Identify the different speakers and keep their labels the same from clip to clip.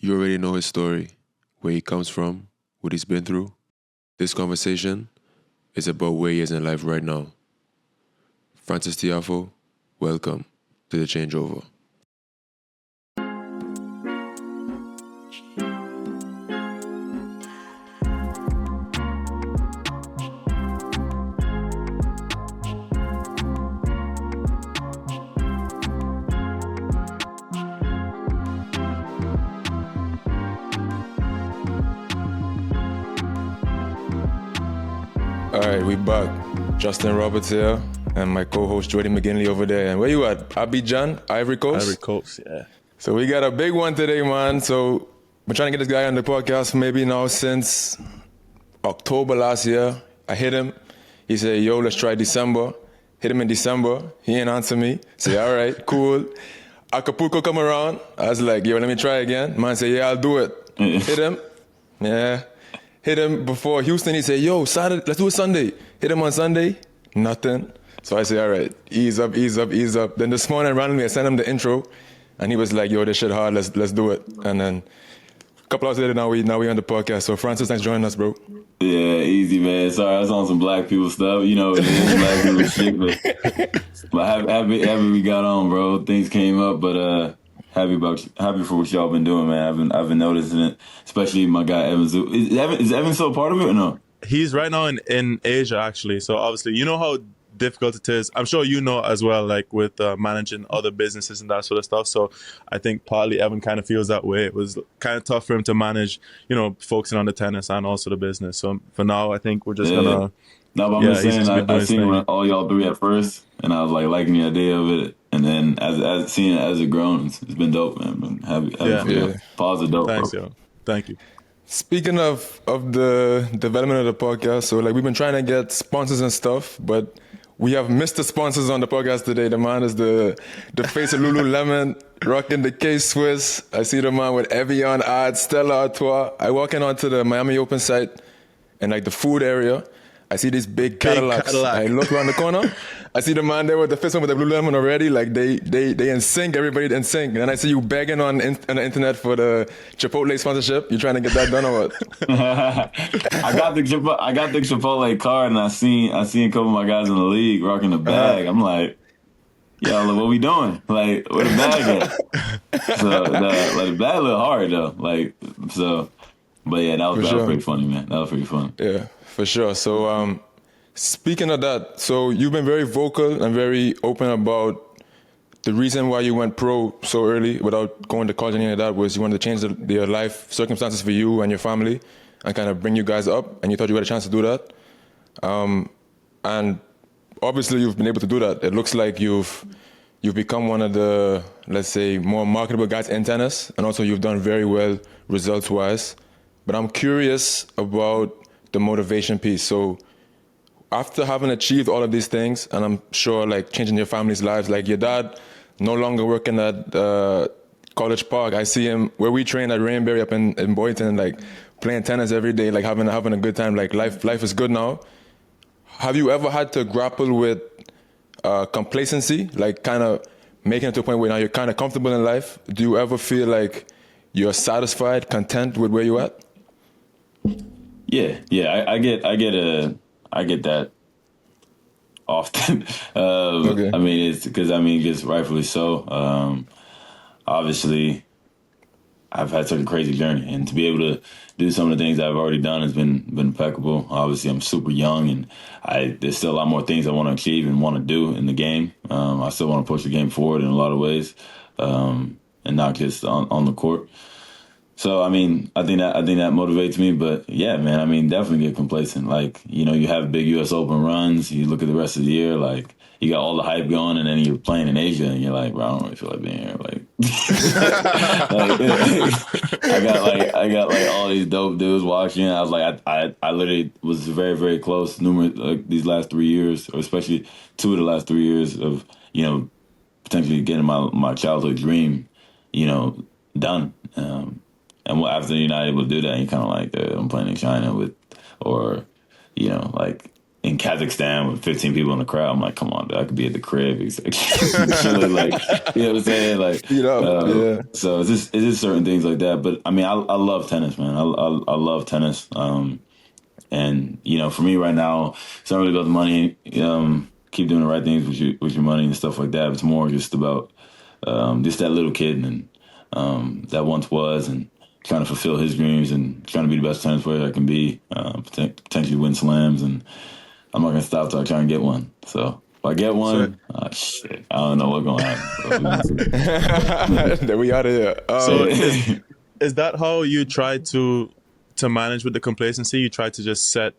Speaker 1: You already know his story, where he comes from, what he's been through. This conversation is about where he is in life right now. Francis Tiafoe, welcome to the Changeover. All right, we back. Justin Roberts here, and my co-host Jordy McGinley over there. And where you at? Abidjan, Ivory Coast?
Speaker 2: Ivory Coast, yeah.
Speaker 1: So we got a big one today, man. So we're trying to get this guy on the podcast maybe now since October last year. I hit him. He said, yo, let's try December. Hit him in December. He ain't answer me. Say, all right, cool. Acapulco come around. I was like, yo, let me try again. Man said, yeah, I'll do it. Hit him. Yeah. Hit him before Houston. He said, yo, Saturday, let's do it Sunday. Hit him on Sunday. Nothing. So I said, all right, ease up, ease up, ease up. Then this morning, randomly, I sent him the intro. And he was like, yo, this shit hard. Let's do it. And then a couple hours later, now we on the podcast. So Francis, thanks for joining us, bro.
Speaker 3: Yeah, easy, man. Sorry, I was on some black people stuff. You know, it is black people shit. But happy we got on, bro. Things came up, but happy for what y'all been doing, man. I've been noticing it, especially my guy Evan. Is Evan still a part of it or no?
Speaker 2: He's right now in Asia, actually. So obviously, you know how difficult it is. I'm sure you know as well, like with managing other businesses and that sort of stuff. So I think partly Evan kind of feels that way. It was kind of tough for him to manage, you know, focusing on the tennis and also the business. So for now, I think we're just gonna.
Speaker 3: No, but I'm just saying, I seen all y'all three at first, and I was like liking the idea of it. And then as seeing it as it grown, it's been dope, man. Been happy for positive dope.
Speaker 2: Thanks,
Speaker 3: bro.
Speaker 2: yo. Thank you.
Speaker 1: Speaking of the development of the podcast, so like we've been trying to get sponsors and stuff, but we have Mr. Sponsors on the podcast today. The man is the face of Lululemon, rocking the K-Swiss. I see the man with Evian ads, Stella Artois. I walk in onto the Miami Open site and like the food area. I see these big Cadillacs. I look around the corner. I see the man there with the first one with the Lululemon already. Like they in sync. Everybody in sync. And then I see you begging on the internet for the Chipotle sponsorship. You trying to get that done or what?
Speaker 3: I got the Chipotle card, and I seen a couple of my guys in the league rocking the bag. I'm like, yo, what we doing? Like, where the bag at? So the bag look hard though. Like so, but yeah, that was pretty funny, man. That was pretty fun.
Speaker 1: Yeah. For sure. So, speaking of that, so you've been very vocal and very open about the reason why you went pro so early without going to college and any of that was you wanted to change your life circumstances for you and your family and kind of bring you guys up, and you thought you had a chance to do that. And obviously you've been able to do that. It looks like you've become one of the, let's say, more marketable guys in tennis, and also you've done very well results-wise. But I'm curious about the motivation piece. So after having achieved all of these things, and I'm sure like changing your family's lives, like your dad no longer working at College Park. I see him where we train at Rainberry up in Boynton, like playing tennis every day, like having a good time. Like life is good now. Have you ever had to grapple with complacency, like kind of making it to a point where now you're kind of comfortable in life? Do you ever feel like you're satisfied, content with where you're at?
Speaker 3: Yeah, I get that often. Okay. I mean, it's because it's rightfully so. Obviously, I've had such a crazy journey, and to be able to do some of the things I've already done has been impeccable. Obviously, I'm super young, and there's still a lot more things I want to achieve and want to do in the game. I still want to push the game forward in a lot of ways, and not just on the court. So, I think that motivates me. But, yeah, man, definitely get complacent. Like, you know, you have big U.S. Open runs. You look at the rest of the year, like, you got all the hype going, and then you're playing in Asia, and you're like, bro, I don't really feel like being here. Like, I got all these dope dudes watching. I was like, I literally was very, very close these last 3 years, or especially 2 of the last 3 years of, you know, potentially getting my childhood dream, you know, done. And after you're not able to do that, you're kind of like, I'm playing in China with, or, you know, like, in Kazakhstan with 15 people in the crowd. I'm like, come on, dude, I could be at the crib. He's like, chilling, like, you know what I'm saying? Like, so it's just certain things like that. But I mean, I love tennis, man. I love tennis. And you know, for me right now, it's not really about the money. Keep doing the right things with your money and stuff like that. It's more just about just that little kid and that once was, and trying to fulfill his dreams and trying to be the best tennis player I can be. Potentially win slams, and I'm not gonna stop till I try and get one. So if I get one, shit, I don't know what's gonna happen.
Speaker 1: Then we out of here.
Speaker 2: So is that how you try to manage with the complacency? You try to just set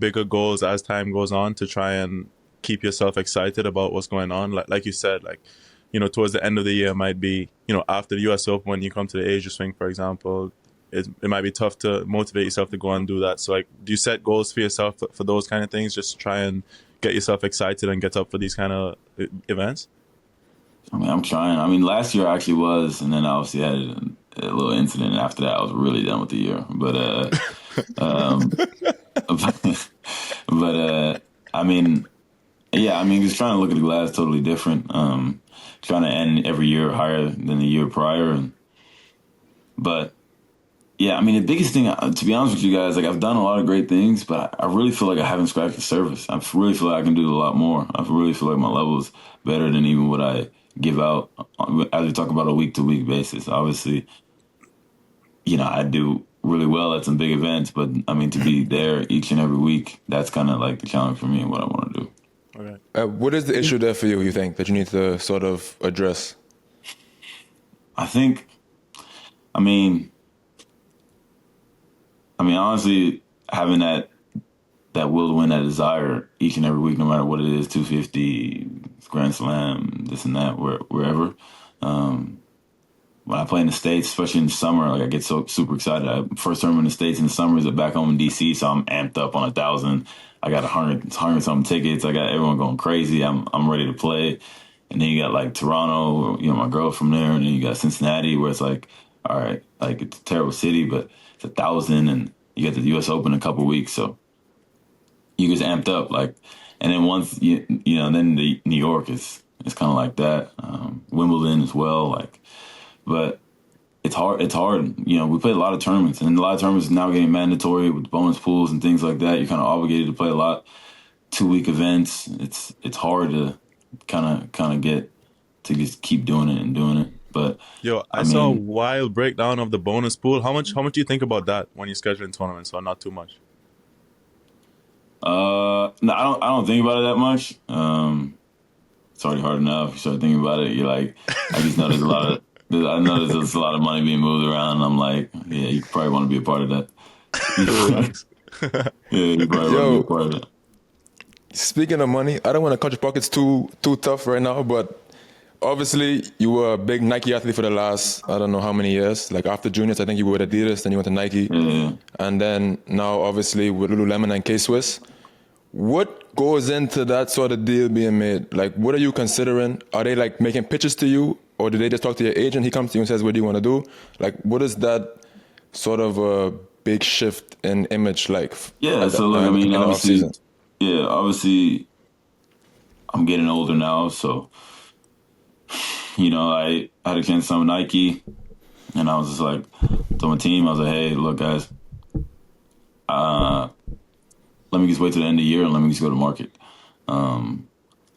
Speaker 2: bigger goals as time goes on to try and keep yourself excited about what's going on. Like you said, like, you know, towards the end of the year might be, you know, after the US Open, when you come to the Asia swing, for example, it might be tough to motivate yourself to go and do that. So like, do you set goals for yourself for those kind of things? Just try and get yourself excited and get up for these kind of events?
Speaker 3: I mean, I'm trying. I mean, last year I actually was, and then I obviously had a little incident. And after that, I was really done with the year. But, I mean, yeah, I mean, just trying to look at the glass totally different. Trying to end every year higher than the year prior. But yeah, I mean, the biggest thing, to be honest with you guys, like, I've done a lot of great things, but I really feel like I haven't scratched the surface. I really feel like I can do a lot more. I really feel like my level is better than even what I give out as we talk about a week-to-week basis. Obviously, you know, I do really well at some big events, but I mean, to be there each and every week, that's kind of like the challenge for me and what I want to do.
Speaker 1: Okay. What is the issue there for you think, that you need to sort of address?
Speaker 3: I think, I mean, honestly, having that will to win, that desire each and every week, no matter what it is, 250, Grand Slam, this and that, wherever. When I play in the States, especially in the summer, like, I get so super excited. First tournament in the States in the summer is back home in DC, so I'm amped up on 1,000. I got 100 something tickets. I got everyone going crazy. I'm ready to play. And then you got like Toronto, you know, my girl from there, and then you got Cincinnati, where it's like, all right, like, it's a terrible city, but it's 1,000, and you got the U.S. Open in a couple weeks, so you get amped up, like. And then once you know, then New York is kind of like that. Wimbledon as well, like. But it's hard. You know, we played a lot of tournaments, and a lot of tournaments now getting mandatory with bonus pools and things like that. You're kind of obligated to play a lot 2-week events. It's hard to kind of get to just keep doing it. But
Speaker 2: I saw a wild breakdown of the bonus pool. How much do you think about that when you're scheduling tournaments, or not too much?
Speaker 3: No, I don't think about it that much. It's already hard enough. You start thinking about it, you're like, I just know there's a lot of. I know there's a lot of money being moved around, and I'm like, yeah, you probably want to be a part of that. Yeah, you probably want to be a part of it.
Speaker 1: Speaking of money, I don't want to cut your pockets too tough right now, but obviously you were a big Nike athlete for the last, I don't know how many years. Like, after juniors, I think you were with Adidas, then you went to Nike.
Speaker 3: Yeah.
Speaker 1: And then now, obviously, with Lululemon and K-Swiss. What goes into that sort of deal being made? Like, what are you considering? Are they, like, making pitches to you? Or do they just talk to your agent? He comes to you and says, what do you want to do? Like, what is that sort of a big shift in image like?
Speaker 3: Yeah, so look, I mean, obviously, I'm getting older now, so, you know, I had a chance to sign with Nike, and I was just like, told my team, I was like, hey, look, guys, let me just wait till the end of the year and let me just go to market. I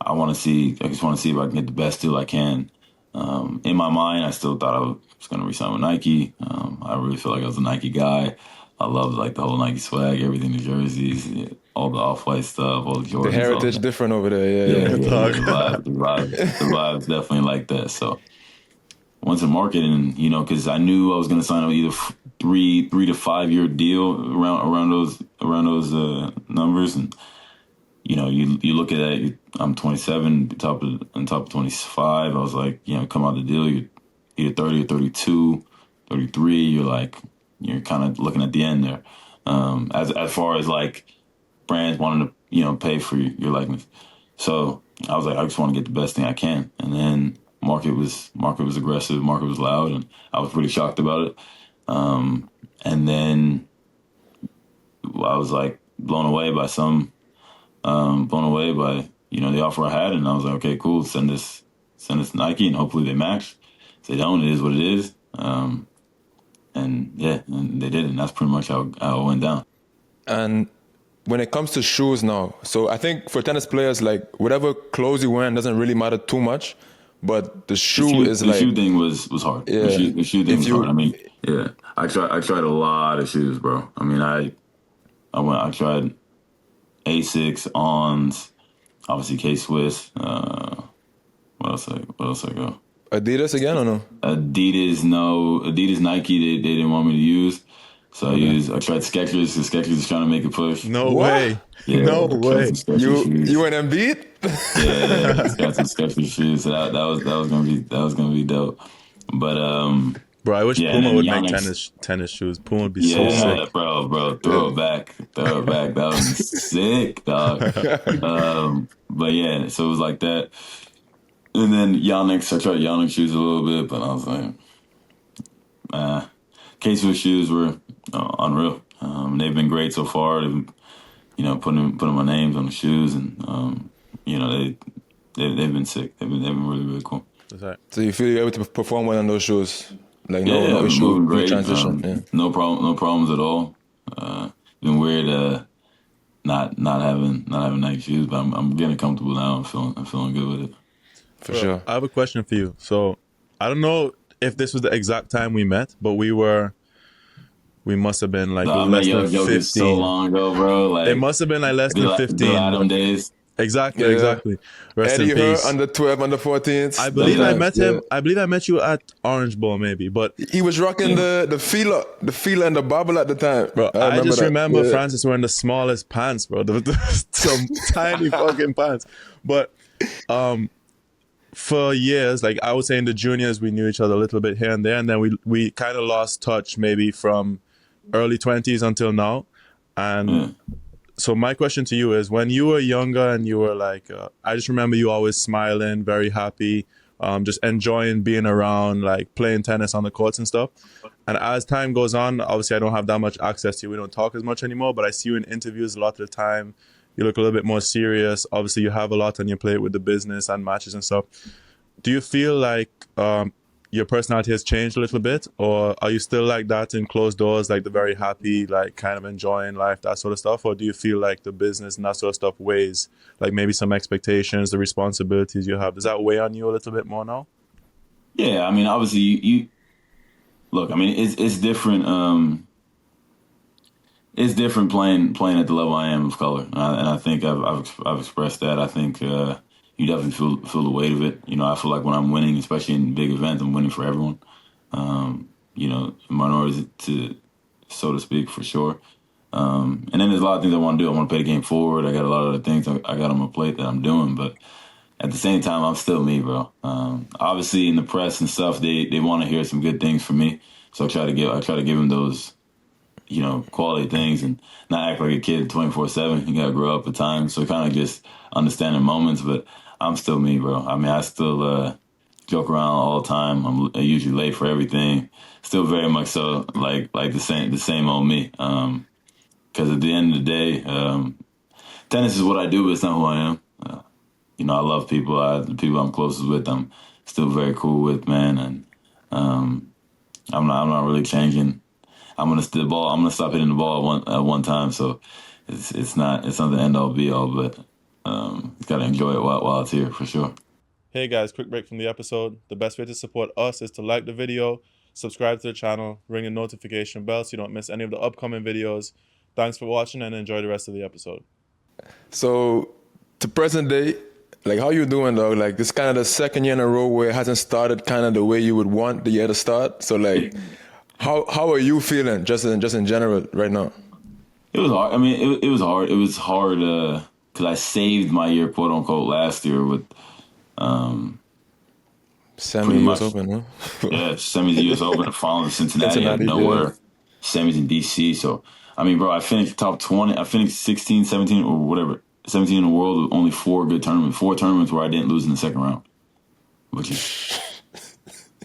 Speaker 3: just want to see if I can get the best deal I can. In my mind, I still thought I was going to resign with Nike. I really feel like I was a Nike guy. I love, like, the whole Nike swag, everything, the jerseys, all the off-white stuff, all the Jordans.
Speaker 1: The heritage different over there, yeah.
Speaker 3: The vibe's definitely like that. So once in market, and, you know, because I knew I was going to sign either 3 to 5 year deal around those numbers, and, you know, you look at that. I'm 27, on top of 25. I was like, you know, come out the deal, you're either 30 or 32, 33. You're kind of looking at the end there. As far as, like, brands wanting to, you know, pay for your likeness. So I was like, I just want to get the best thing I can. And then market was aggressive, market was loud, and I was pretty shocked about it. And then I was, like, blown away by some blown away by, the offer I had. And I was like, okay, cool. Send this to Nike and hopefully they match. If they don't, it is what it is. And they did. And that's pretty much how it went down.
Speaker 1: And when it comes to shoes now, so I think for tennis players, like whatever clothes you wear doesn't really matter too much, but the shoe is like...
Speaker 3: The shoe thing was hard.
Speaker 1: Yeah.
Speaker 3: The shoe thing was hard. I mean, yeah, I tried a lot of shoes, bro. I mean, I tried Asics, Ons, obviously K-Swiss. What else I go?
Speaker 1: Adidas again or no?
Speaker 3: Adidas, no. Adidas, Nike, they didn't want me to use. So I tried Skechers, because Skechers is trying to make a push.
Speaker 2: No way.
Speaker 3: Yeah,
Speaker 2: no way.
Speaker 1: You went Embiid?
Speaker 3: Yeah, got some Skechers shoes. So that was gonna be dope. But
Speaker 2: bro, I wish Puma would make tennis shoes. Puma would be so sick.
Speaker 3: Bro, throw it back. That was sick, dog. But yeah, so it was like that. And then Yonex, I tried Yonex shoes a little bit, but I was like, K-Swiss shoes were unreal. They've been great so far. They've, putting my names on the shoes, and they've been sick. They've been really, really cool.
Speaker 1: So you feel you're able to perform well on those shoes? Like
Speaker 3: no issue,
Speaker 1: moving
Speaker 3: great.
Speaker 1: Transition.
Speaker 3: No problems at all. Been weird not having Nike shoes, but I'm getting comfortable now. I'm feeling good with it.
Speaker 1: For sure.
Speaker 2: I have a question for you. So I don't know if this was the exact time we met, but we must have been like less than 15.
Speaker 3: So long ago, bro. Like,
Speaker 2: it must have been like less than 15.
Speaker 3: The Adam days.
Speaker 2: Exactly. Rest
Speaker 1: Eddie
Speaker 2: in peace.
Speaker 1: under 12, under 14s.
Speaker 2: I believe I met him. I believe I met you at Orange Bowl, maybe. But
Speaker 1: he was rocking the feeler and the bobble at the time.
Speaker 2: Bro, I just remember Francis wearing the smallest pants, bro. Some tiny fucking pants. But for years, like I would say in the juniors, we knew each other a little bit here and there, and then we kind of lost touch maybe from early 20s until now. And so my question to you is, when you were younger and you were like, I just remember you always smiling, very happy, just enjoying being around, like playing tennis on the courts and stuff. And as time goes on, obviously I don't have that much access to you. We don't talk as much anymore, but I see you in interviews a lot of the time. You look a little bit more serious. Obviously you have a lot on your plate with the business and matches and stuff. Do you feel like your personality has changed a little bit, or are you still like that in closed doors, like the very happy, like kind of enjoying life, that sort of stuff? Or do you feel like the business and that sort of stuff weighs, like maybe some expectations, the responsibilities you have, does that weigh on you a little bit more now?
Speaker 3: Yeah, I mean, obviously you look, I mean, it's different. It's different playing at the level I am of color, and I think I've expressed that. I think you definitely feel the weight of it. I feel like when I'm winning, especially in big events, I'm winning for everyone. Minorities, so to speak, for sure. And then there's a lot of things I want to do. I want to play the game forward. I got a lot of other things I got on my plate that I'm doing, but at the same time, I'm still me, bro. Obviously, in the press and stuff, they want to hear some good things from me, so I try to give them those, quality things and not act like a kid 24/7. You gotta grow up at times, so kind of just understanding moments. But I'm still me, bro. I mean, I still joke around all the time. I'm usually late for everything. Still very much so like the same old me. Because at the end of the day, tennis is what I do, but it's not who I am. I love people. The people I'm closest with, I'm still very cool with, man. And I'm not really changing. I'm gonna stop hitting the ball at one time. So it's not the end all be all, but gotta enjoy it while it's here for sure.
Speaker 2: Hey guys, quick break from the episode. The best way to support us is to like the video, subscribe to the channel, ring the notification bell so you don't miss any of the upcoming videos. Thanks for watching and enjoy the rest of the episode. So to present day, like how you doing though? Like this kind of the second year in a row where it hasn't started kind of the way you would want the year to start. So like how are you feeling just in general right now?
Speaker 3: It was hard. I mean, it was hard. It was hard because I saved my year, quote unquote, last year with
Speaker 1: semi-US Open, huh?
Speaker 3: Yeah, semis US Open, following Cincinnati out of nowhere, yeah. Semis in DC. So, I mean, bro, I finished top 20. I finished 16, 17, or whatever, 17 in the world with only four tournaments where I didn't lose in the second round. Which is,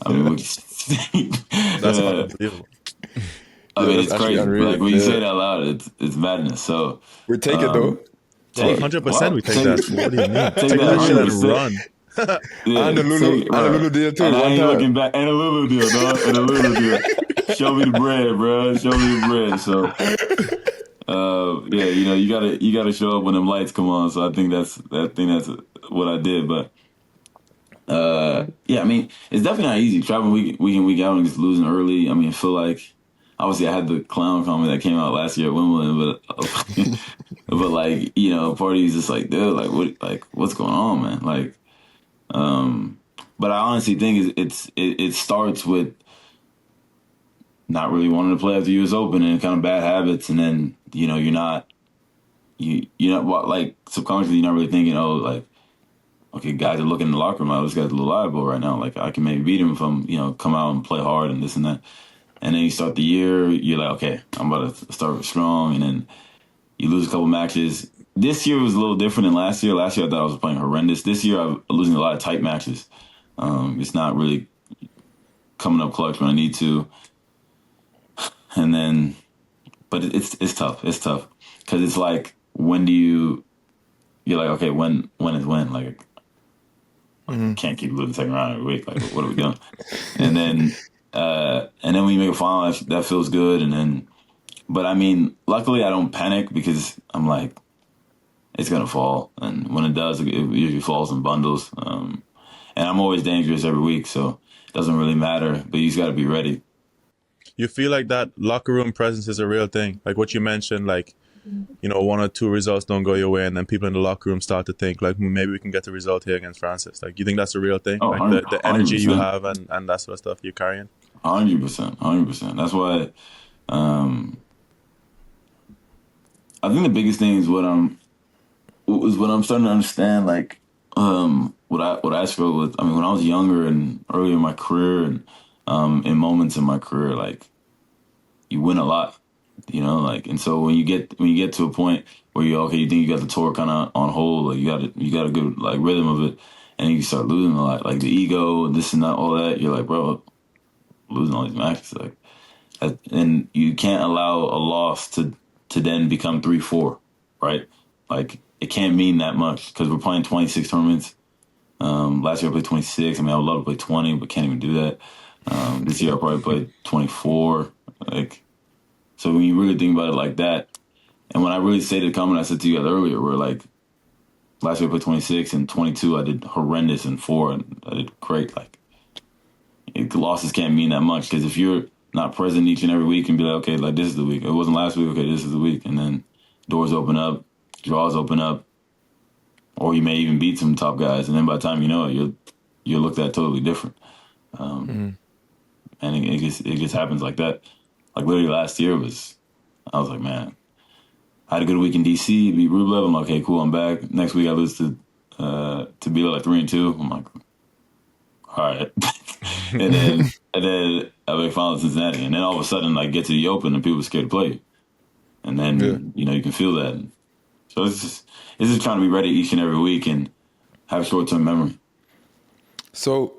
Speaker 3: I mean, that's unbelievable. I mean, it's crazy. Unreal. Like when you say it out loud, it's madness. So
Speaker 1: we take it though.
Speaker 3: Take it.
Speaker 2: 100% we take
Speaker 3: Take
Speaker 2: that.
Speaker 3: it.
Speaker 2: What do you mean?
Speaker 3: Take
Speaker 2: Take
Speaker 3: that
Speaker 2: that shit and
Speaker 3: 100%.
Speaker 2: run.
Speaker 3: Yeah,
Speaker 1: And the Lulu deal too.
Speaker 3: And I
Speaker 1: One
Speaker 3: ain't
Speaker 1: time.
Speaker 3: looking back. And a Lulu deal, dog. And a Lulu deal. Show me the bread, bro. Show me the bread. So, yeah, you gotta show up when them lights come on. So I think that's what I did. But yeah, I mean, it's definitely not easy traveling week in, week out and just losing early. I mean, I feel like obviously I had the clown comment that came out last year at Wimbledon, but but like parties just like, dude, what's going on, man? Like, but I honestly think it starts with not really wanting to play at the U.S. Open and kind of bad habits, and then you're not like subconsciously you're not really thinking, oh, like, okay, guys are looking in the locker room. Oh, this guy's a little liable right now. Like, I can maybe beat him if I'm come out and play hard and this and that. And then you start the year, you're like, okay, I'm about to start strong, and then you lose a couple matches. This year was a little different than last year. Last year I thought I was playing horrendous. This year I'm losing a lot of tight matches. It's not really coming up clutch when I need to. And then, but it's tough. It's tough because it's like, when do you're like, okay, when is when? Like, can't keep losing second round every week. Like, what are we doing? And then when you make a final, that feels good. And then, but I mean, luckily I don't panic because I'm like, it's gonna fall, and when it does, it usually falls in bundles. And I'm always dangerous every week, so it doesn't really matter. But you just got to be ready.
Speaker 2: You feel like that locker room presence is a real thing, like what you mentioned, like, one or two results don't go your way, and then people in the locker room start to think, like, maybe we can get the result here against Francis. Like, you think that's a real thing?
Speaker 3: Oh,
Speaker 2: like the energy
Speaker 3: 100%.
Speaker 2: you have and that sort of stuff you're carrying?
Speaker 3: 100%. That's why I think the biggest thing is what I'm starting to understand, like, what I struggle with. I mean, when I was younger and earlier in my career and in moments in my career, like, you win a lot. Like, and so when you get to a point where you think you got the tour kind of on hold, like, you got a good, like, rhythm of it, and you start losing a lot, like the ego and this and that, all that. You're like, bro, losing all these matches, like, and you can't allow a loss to then become 3-4, right? Like, it can't mean that much because we're playing 26 tournaments. Last year I played 26. I mean, I would love to play 20, but can't even do that. This year I probably played 24. Like, so when you really think about it like that, and when I really say the comment I said to you guys earlier, where, like, last year I played 26 and 22 I did horrendous, and 4 and I did great. Like, losses can't mean that much because if you're not present each and every week and be like, okay, like, this is the week. It wasn't last week. Okay, this is the week. And then doors open up, draws open up, or you may even beat some top guys. And then by the time you know it, you're looked at totally different. And it just happens like that. Like, literally last year I was like, man, I had a good week in DC, beat Rublev. I'm like, okay, cool, I'm back. Next week I lose to be like 3-2. I'm like, all right. and then I make finals in Cincinnati, and then all of a sudden, like, get to the Open and people are scared to play you. And then you can feel that. So it's just trying to be ready each and every week and have short-term memory.
Speaker 1: So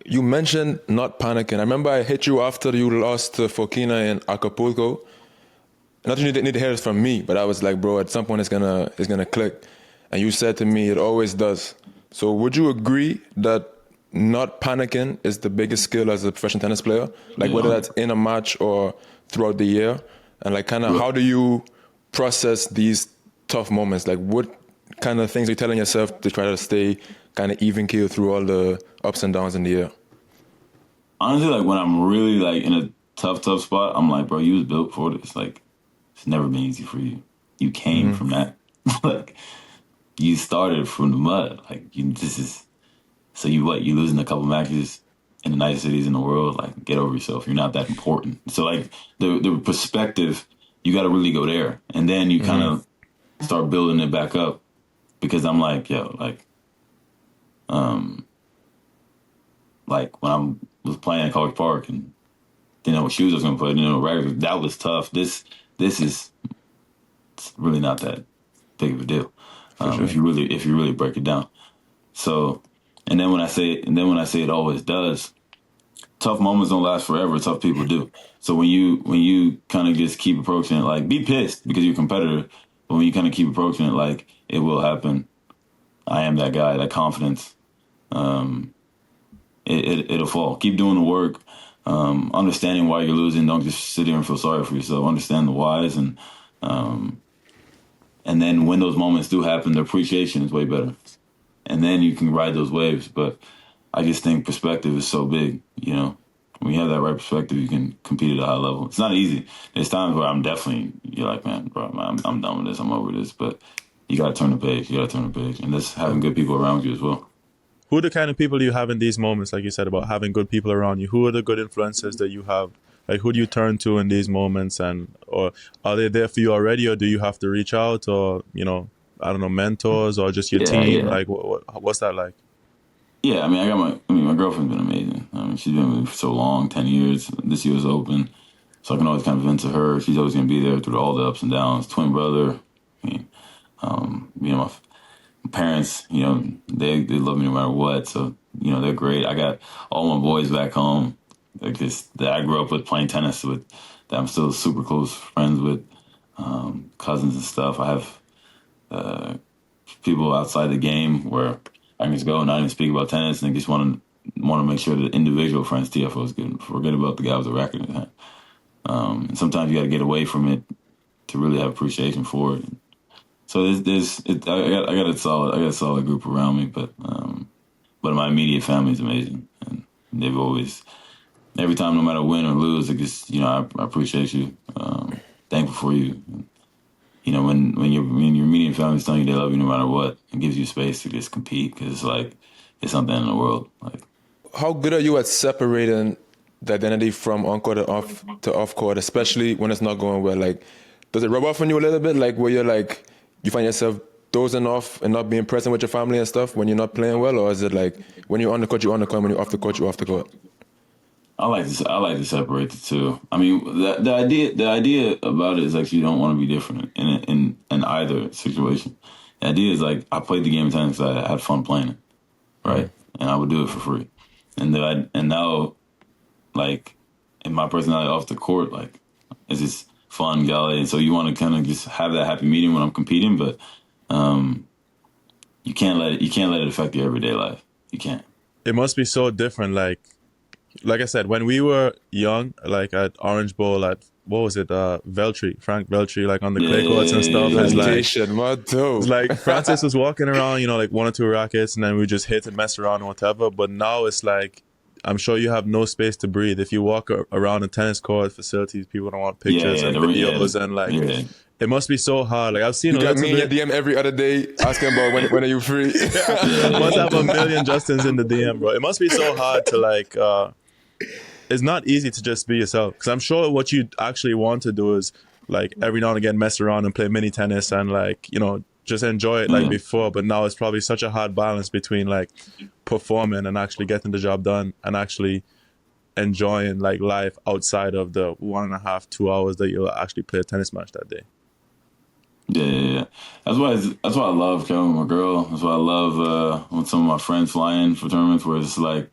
Speaker 1: you mentioned not panicking. I remember I hit you after you lost to Fokina in Acapulco. Not that you didn't need to hear it from me, but I was like, bro, at some point it's gonna click. And you said to me, it always does. So would you agree that not panicking is the biggest skill as a professional tennis player? Like, whether that's in a match or throughout the year? And, like, kind of how do you process these tough moments? Like, what kind of things are you telling yourself to try to stay kind of even keel through all the ups and downs in the year?
Speaker 3: Honestly, like, when I'm really, like, in a tough spot, I'm like, bro, you was built for this. Like, it's never been easy for you. You came from that. Like, you started from the mud. Like, so you losing a couple matches in the nicest cities in the world. Like, get over yourself. You're not that important. So, like, the perspective, you got to really go there. And then you kind of start building it back up, because I'm like, yo, like when I was playing at College Park and didn't know what shoes I was going to put, Rackets, that was tough. This is really not that big of a deal. Sure. If you really break it down. So, and then when I say it always does, tough moments don't last forever. Tough people do. So when you kind of just keep approaching it, like, be pissed because you're a competitor, but when you kind of keep approaching it, like, it will happen. I am that guy, that confidence. It'll fall. Keep doing the work. Understanding why you're losing. Don't just sit here and feel sorry for yourself. Understand the whys, and then when those moments do happen, the appreciation is way better. And then you can ride those waves. But I just think perspective is so big, you know. When you have that right perspective, you can compete at a high level. It's not easy. There's times where you're like, man, bro, I'm done with this. I'm over this. But you got to turn the page. And that's having good people around you as well.
Speaker 2: Who are the kind of people you have in these moments, like you said, about having good people around you? Who are the good influences that you have? Like, who do you turn to in these moments? Or are they there for you already, or do you have to reach out, or, you know, I don't know, mentors, or just your team? Yeah. Like, what's that like?
Speaker 3: Yeah, I mean, my girlfriend's been amazing. I mean, she's been with me for so long, 10 years. This year was open. So I can always kind of vent to her. She's always going to be there through all the ups and downs. Twin brother. I mean, you know, my parents, you know, they love me no matter what. So, you know, they're great. I got all my boys back home that I grew up with, playing tennis with, that I'm still super close friends with, cousins and stuff. I have people outside the game where I can just go and not even speak about tennis, and just want to make sure that individual friends, Tiafoe is good. Forget about the guy with the racket in his hand. And sometimes you got to get away from it to really have appreciation for it. So I got a solid group around me, but my immediate family is amazing, and they've always, every time, no matter win or lose, I just, you know, I appreciate you, thankful for you. You know, when your immediate family's telling you they love you no matter what, it gives you space to just compete, because it's like it's something in the world. Like,
Speaker 1: how good are you at separating the identity from on-court to off-court, especially when it's not going well? Like, does it rub off on you a little bit? Like, where you're like, you find yourself dozing off and not being present with your family and stuff when you're not playing well? Or is it like, when you're on the court, you're on the court, when you're off the court, you're off the court?
Speaker 3: I like to separate the two. I mean, the idea about it is like, you don't want to be different in either situation. The idea is like, I played the game of tennis because I had fun playing it, right? And I would do it for free. And now, like, in my personality off the court, like, it's just fun, galley. And so you want to kind of just have that happy medium when I'm competing, but you can't let it affect your everyday life. You can't.
Speaker 2: It must be so different, like I said, when we were young, like at Orange Bowl, at, what was it, Frank Veltri, like on the clay courts and stuff. It's like Francis was walking around, you know, like 1 or 2 rackets, and then we just hit and mess around and whatever. But now it's like, I'm sure you have no space to breathe. If you walk around a tennis court facilities, people don't want pictures and videos, and like, it must be so hard. Like, I've seen
Speaker 1: you got me in your DM every other day asking about when are you free?
Speaker 2: Must have a million Justins in the DM, bro. It must be so hard to like. It's not easy to just be yourself, because I'm sure what you actually want to do is like every now and again mess around and play mini tennis and like, you know, just enjoy it like before. But now it's probably such a hard balance between like performing and actually getting the job done and actually enjoying like life outside of the 1.5, 2 hours that you'll actually play a tennis match that day.
Speaker 3: Yeah. That's why I love traveling with my girl. That's why I love when some of my friends fly in for tournaments, where it's like,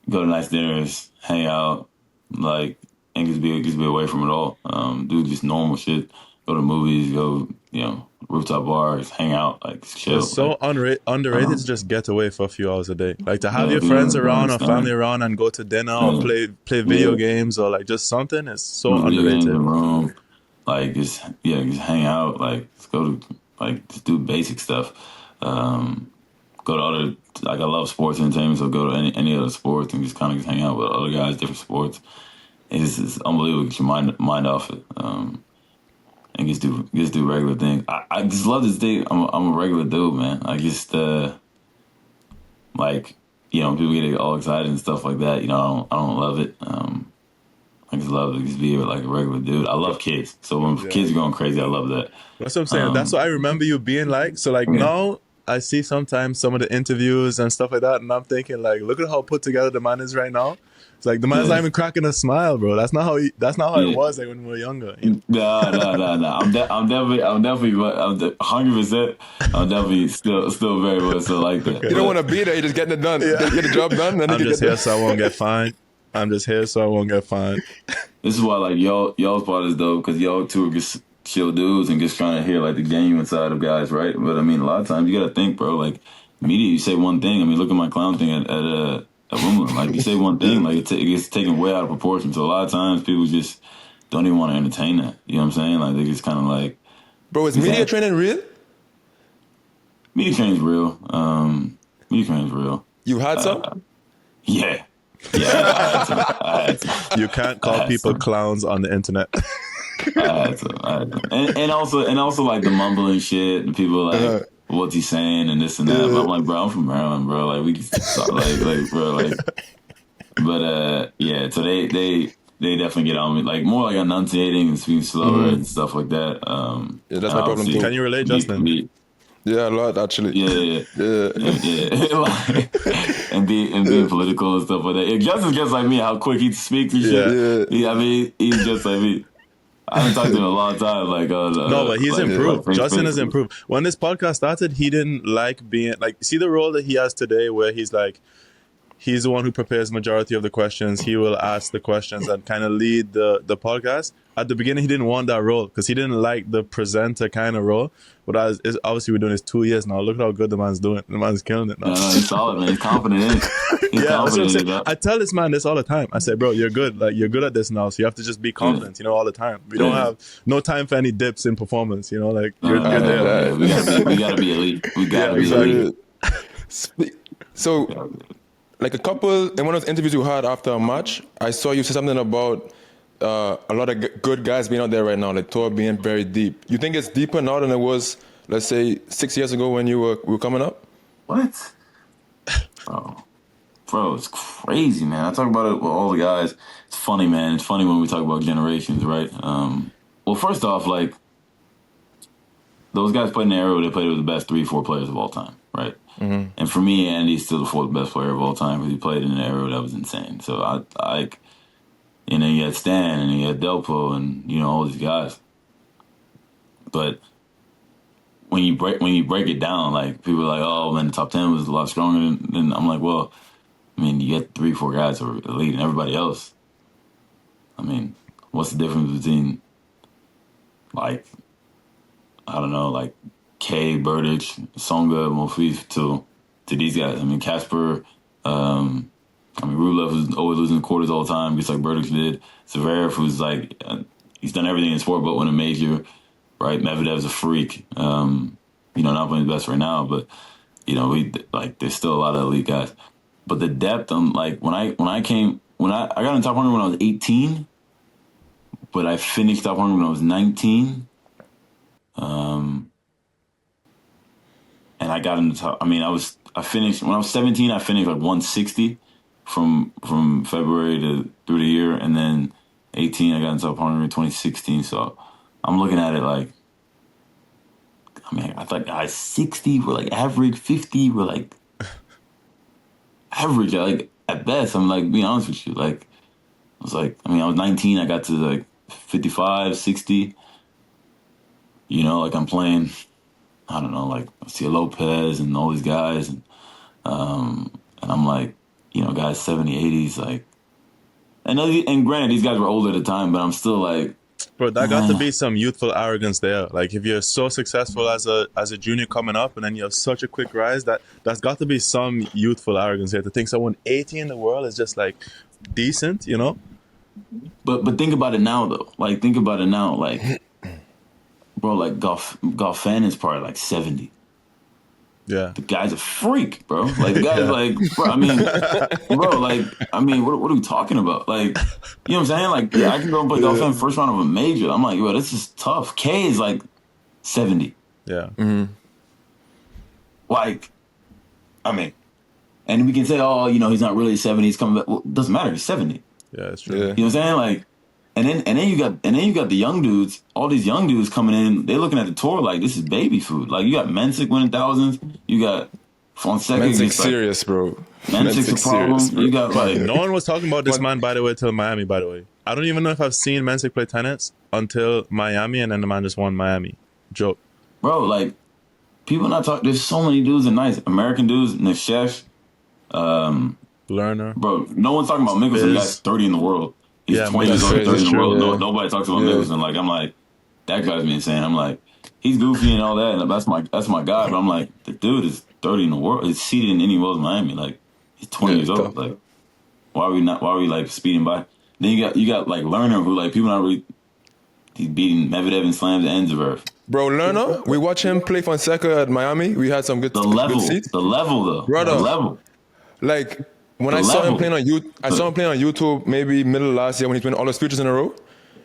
Speaker 3: go to nice dinners, hang out, like, and just be away from it all. Do just normal shit. Go to movies, go, you know, rooftop bars, hang out, like, chill.
Speaker 2: It's so underrated to just get away for a few hours a day. Like, to have your friends around or family around and go to dinner or play video games or like just something is so underrated.
Speaker 3: In the room, like, just hang out, like, just go to, like, just do basic stuff. Go to other, like, I love sports entertainment, so go to any other sports and just kind of just hang out with other guys, different sports. It's unbelievable. Get your mind off it, and just do regular things. I just love this thing. I'm a regular dude, man. I just like, you know, people get all excited and stuff like that. You know, I don't love it. I just love to just be like a regular dude. I love kids, so when kids are going crazy, I love that.
Speaker 2: That's what I'm saying. That's what I remember you being like. So like now, I see sometimes some of the interviews and stuff like that, and I'm thinking like, look at how put together the man is right now. It's like the man's not even cracking a smile, bro. That's not how it was like when we were younger. You know?
Speaker 3: No. I'm definitely 100%. I'm definitely still very much so like that.
Speaker 1: You don't want to be there. You're just getting it done. Get the job done. Then
Speaker 2: I'm just here so I won't get fined. I'm just here so I won't get fined.
Speaker 3: This is why like y'all's part is dope, because y'all two are just chill dudes and just trying to hear like the genuine side of guys, right? But I mean, a lot of times you got to think, bro. Like media, you say one thing. I mean, look at my clown thing at Wimbledon. Like you say one thing, like it gets taken way out of proportion. So a lot of times people just don't even want to entertain that. You know what I'm saying? Like they just kind of like,
Speaker 1: bro, is media training real?
Speaker 3: Media training's real. Media training's real.
Speaker 1: You had some?
Speaker 3: Yeah. I had to.
Speaker 2: You can't call people clowns on the internet.
Speaker 3: I had to. And also like the mumbling shit and people like, what's he saying and this and that. But I'm like, bro, I'm from Maryland, bro. Like we can talk, like bro, like. But yeah, so they definitely get on me, like more like enunciating and speaking slower and stuff like that.
Speaker 1: Yeah, that's my problem too.
Speaker 2: Can you relate, Justin?
Speaker 1: Yeah, a lot actually.
Speaker 3: Yeah. and being political and stuff like that. If Justin's just like me, how quick he speaks and shit. Yeah. I mean, he's just like me. I haven't talked to him in a long time. Like,
Speaker 2: no, but he's
Speaker 3: like,
Speaker 2: improved.
Speaker 3: Like,
Speaker 2: Justin has improved. When this podcast started, he didn't like being like. See the role that he has today, where he's like. He's the one who prepares majority of the questions. He will ask the questions and kind of lead the podcast. At the beginning, he didn't want that role because he didn't like the presenter kind of role. But obviously, we're doing this 2 years now. Look at how good the man's doing. The man's killing it now.
Speaker 3: No, he's solid, man. He's confident in it. He's confident in it.
Speaker 2: I tell this man this all the time. I say, bro, you're good. Like you're good at this now. So you have to just be confident, all the time. We don't have no time for any dips in performance. Like you're there.
Speaker 3: We gotta be elite. We gotta be elite.
Speaker 1: So. Like a couple, in one of those interviews you had after a match, I saw you say something about a lot of good guys being out there right now, like tour being very deep. You think it's deeper now than it was, let's say, 6 years ago when you were coming up?
Speaker 3: What? Bro, it's crazy, man. I talk about it with all the guys. It's funny, man. It's funny when we talk about generations, right? Well, first off, like, those guys played in the era where they played with the best 3-4 players of all time, right? Mm-hmm. And for me, Andy's still the fourth best player of all time because he played in an era that was insane. So and then you had Stan and you had Delpo and all these guys. But when you break it down, like people are like, oh man, the top 10 was a lot stronger than I'm like, well, I mean, you get 3-4 guys who are elite and everybody else. I mean, what's the difference between like I don't know, like Kay, Burdich, Songa, Monfils to these guys. I mean, Casper, Rublev was always losing quarters all the time, just like Burdich did. Zverev, who's like, he's done everything in sport but won a major, right? Medvedev's a freak. Not playing his best right now, but, there's still a lot of elite guys. But the depth, like, when I got in top 100 when I was 18, but I finished top 100 when I was 19. And I got in the top. I mean, I finished when I was 17. I finished like 160 from February through the year, and then 18 I got in top 100 in 2016. So I'm looking at it like, I mean, I thought guys 60 were like average, 50 were like average, like at best. I'm like being honest with you, like I was 19. I got to like 55, 60. Like I'm playing. I don't know, like Cia Lopez and all these guys, and I'm like, guys 70, 80s, like, and granted these guys were older at the time, but I'm still like,
Speaker 2: bro, that got to be some youthful arrogance there. Like if you're so successful as a junior coming up, and then you have such a quick rise, that's got to be some youthful arrogance here to think someone 80 in the world is just like decent,
Speaker 3: But think about it now though. Like think about it now, like. Bro, like Goffin is probably like 70.
Speaker 2: Yeah.
Speaker 3: The guy's a freak, bro. Like the guy's like, what are we talking about? Like, you know what I'm saying? Like, yeah, I can go and play Goffin first round of a major. I'm like, bro, this is tough. K is like 70.
Speaker 2: Yeah.
Speaker 1: Mm-hmm.
Speaker 3: Like, I mean, and we can say, oh, he's not really 70. He's coming back. Well, it doesn't matter. He's 70.
Speaker 2: Yeah, that's true.
Speaker 3: You know what I'm saying? Like. And then you got the young dudes, all these young dudes coming in. They're looking at the tour like this is baby food. Like you got Mensik winning thousands. You got Fonseca.
Speaker 1: Mensik's serious, bro.
Speaker 3: Mensik's a problem.
Speaker 1: Serious,
Speaker 3: you got like
Speaker 2: no one was talking about this man, by the way, till Miami. By the way, I don't even know if I've seen Mensik play tennis until Miami, and then the man just won Miami. Joke,
Speaker 3: bro. Like people not talking. There's so many dudes and nice American dudes. Neshesh,
Speaker 2: Lerner,
Speaker 3: bro. No one's talking about Mickelson. That's 30 in the world. He's 20 years old, 30 in the world. Nobody talks about Mickelson. Like I'm like, that drives me insane. I'm like, he's goofy and all that, and that's my guy. But I'm like, the dude is 30 in the world. He's seated in Indian Wells, Miami. Like, he's 20 years old. Like, why are we like speeding by? Then you got like Lerner, who like people not really. He's beating Medvedev in slams and Zverev.
Speaker 1: Bro, Lerner, we watch him play Fonseca at Miami. We had some good seats.
Speaker 3: The level though,
Speaker 1: brother.
Speaker 3: The level.
Speaker 1: Like when I saw him playing on YouTube, maybe middle of last year when he's winning all those futures in a row,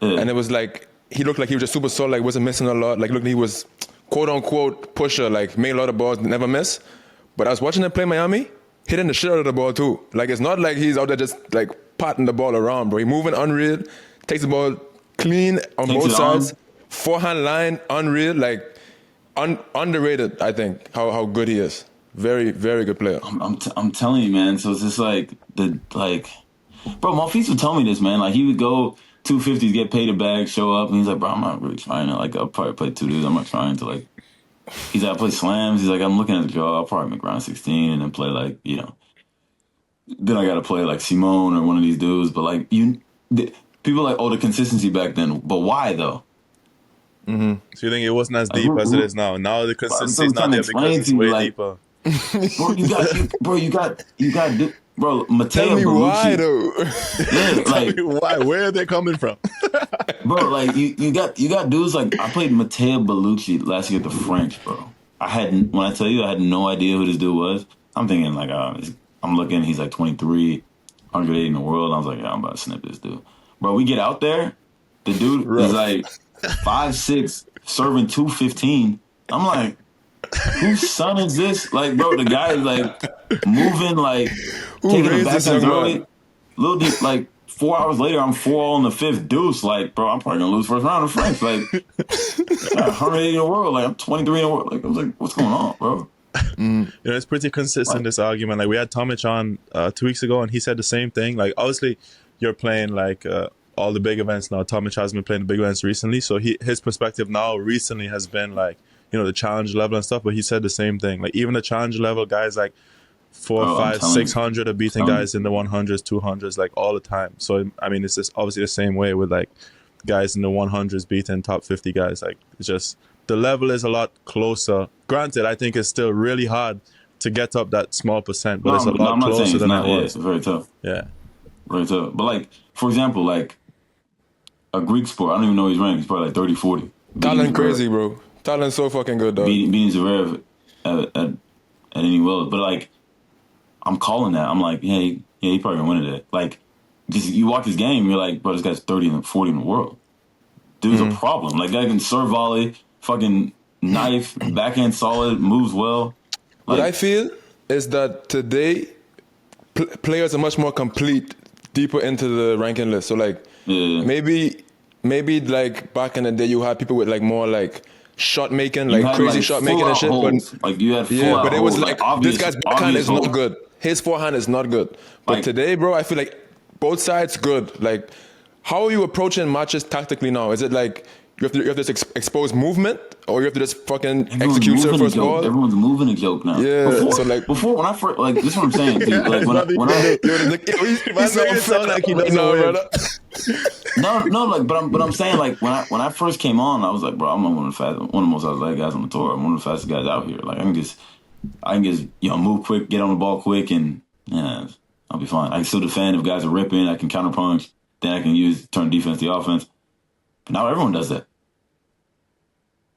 Speaker 1: and it was like he looked like he was just super solid, like wasn't missing a lot. Like looked like he was quote unquote pusher, like made a lot of balls, never miss. But I was watching him play Miami, hitting the shit out of the ball too. Like it's not like he's out there just like patting the ball around, bro. He moving unreal, takes the ball clean on both sides. Forehand line, unreal, like underrated. I think how good he is. Very, very good player.
Speaker 3: I'm telling you, man. So it's just like bro. Monfils would tell me this, man. Like he would go 250s, get paid a bag, show up, and he's like, bro, I'm not really trying to. Like I'll probably play 2 dudes. I'm not trying to like. He's like, I play slams. He's like, I'm looking at the draw. I'll probably make round 16 and then play like Then I got to play like Simone or one of these dudes. But like people like, oh, the consistency back then. But why though?
Speaker 2: Mm-hmm. So you think it wasn't as deep as it is now? Now the consistency is not there because it's way deeper. Bro, Matteo
Speaker 1: Tell me
Speaker 3: Bellucci.
Speaker 1: why though?
Speaker 3: Yeah, like,
Speaker 2: Tell me why? Where are they coming from?
Speaker 3: bro, like you got dudes like I played Matteo Bellucci last year at the French, bro. When I tell you I had no idea who this dude was. I'm thinking like I'm looking, he's like 23, 180 in the world. I was like, yeah, I'm about to snip this dude. Bro, we get out there, the dude is like 5'6", serving 215. I'm like, whose son is this? Like, bro, the guy is like moving, like taking the backhands early. Little deep, like 4 hours later, I'm 4-all in the 5th deuce. Like, bro, I'm probably gonna lose first round in French. Like, 180 in the world. Like, I'm 23 in the world. Like, I was like, what's going on, bro?
Speaker 2: It's pretty consistent, this argument. Like we had Tomic on 2 weeks ago and he said the same thing. Like obviously you're playing like all the big events now. Tomic has been playing the big events recently, so his perspective now recently has been like the challenge level and stuff. But he said the same thing. Like even the challenge level guys like 400, 500, 600 are beating guys in the 100s, 200s like all the time. So I mean it's just obviously the same way with like guys in the 100s beating top 50 guys. Like it's just the level is a lot closer. Granted, I think it's still really hard to get up that small percent, but it's a lot closer than it was.
Speaker 3: It's very tough.
Speaker 2: Yeah.
Speaker 3: Very tough. But, like, for example, like, a Greek sport, I don't even know his rank. He's probably like 30, 40.
Speaker 1: Talent crazy, bro. Talent so fucking good, dog.
Speaker 3: Beating Zverev at any will. But, like, I'm calling that. I'm like, yeah, he probably going to win it. Like, just you watch his game, you're like, bro, this guy's 30 and 40 in the world. Dude's a problem. Like, guy can serve volley, fucking knife, backhand solid, moves well. Like,
Speaker 1: what I feel is that today players are much more complete, deeper into the ranking list. So like maybe like back in the day you had people with like more like shot making, like crazy shot making and shit. But
Speaker 3: like you had full
Speaker 1: but it was
Speaker 3: like
Speaker 1: this guy's backhand is not good. His forehand is not good. But
Speaker 3: like,
Speaker 1: today, bro, I feel like both sides good. Like, how are you approaching matches tactically now? Is it like you have to expose movement, or you have to just fucking execute serve first ball?
Speaker 3: Everyone's moving a joke now.
Speaker 1: Yeah.
Speaker 3: Before when I first this is what I'm saying, dude. Like when I
Speaker 2: sound like he doesn't win.
Speaker 3: No, like but I'm saying like when I first came on, I was like, bro, I'm one of the most athletic guys on the tour. I'm one of the fastest guys out here. Like I can just move quick, get on the ball quick, and I'll be fine. I can still defend if guys are ripping. I can counterpunch. Then I can turn defense to offense. But now everyone does that.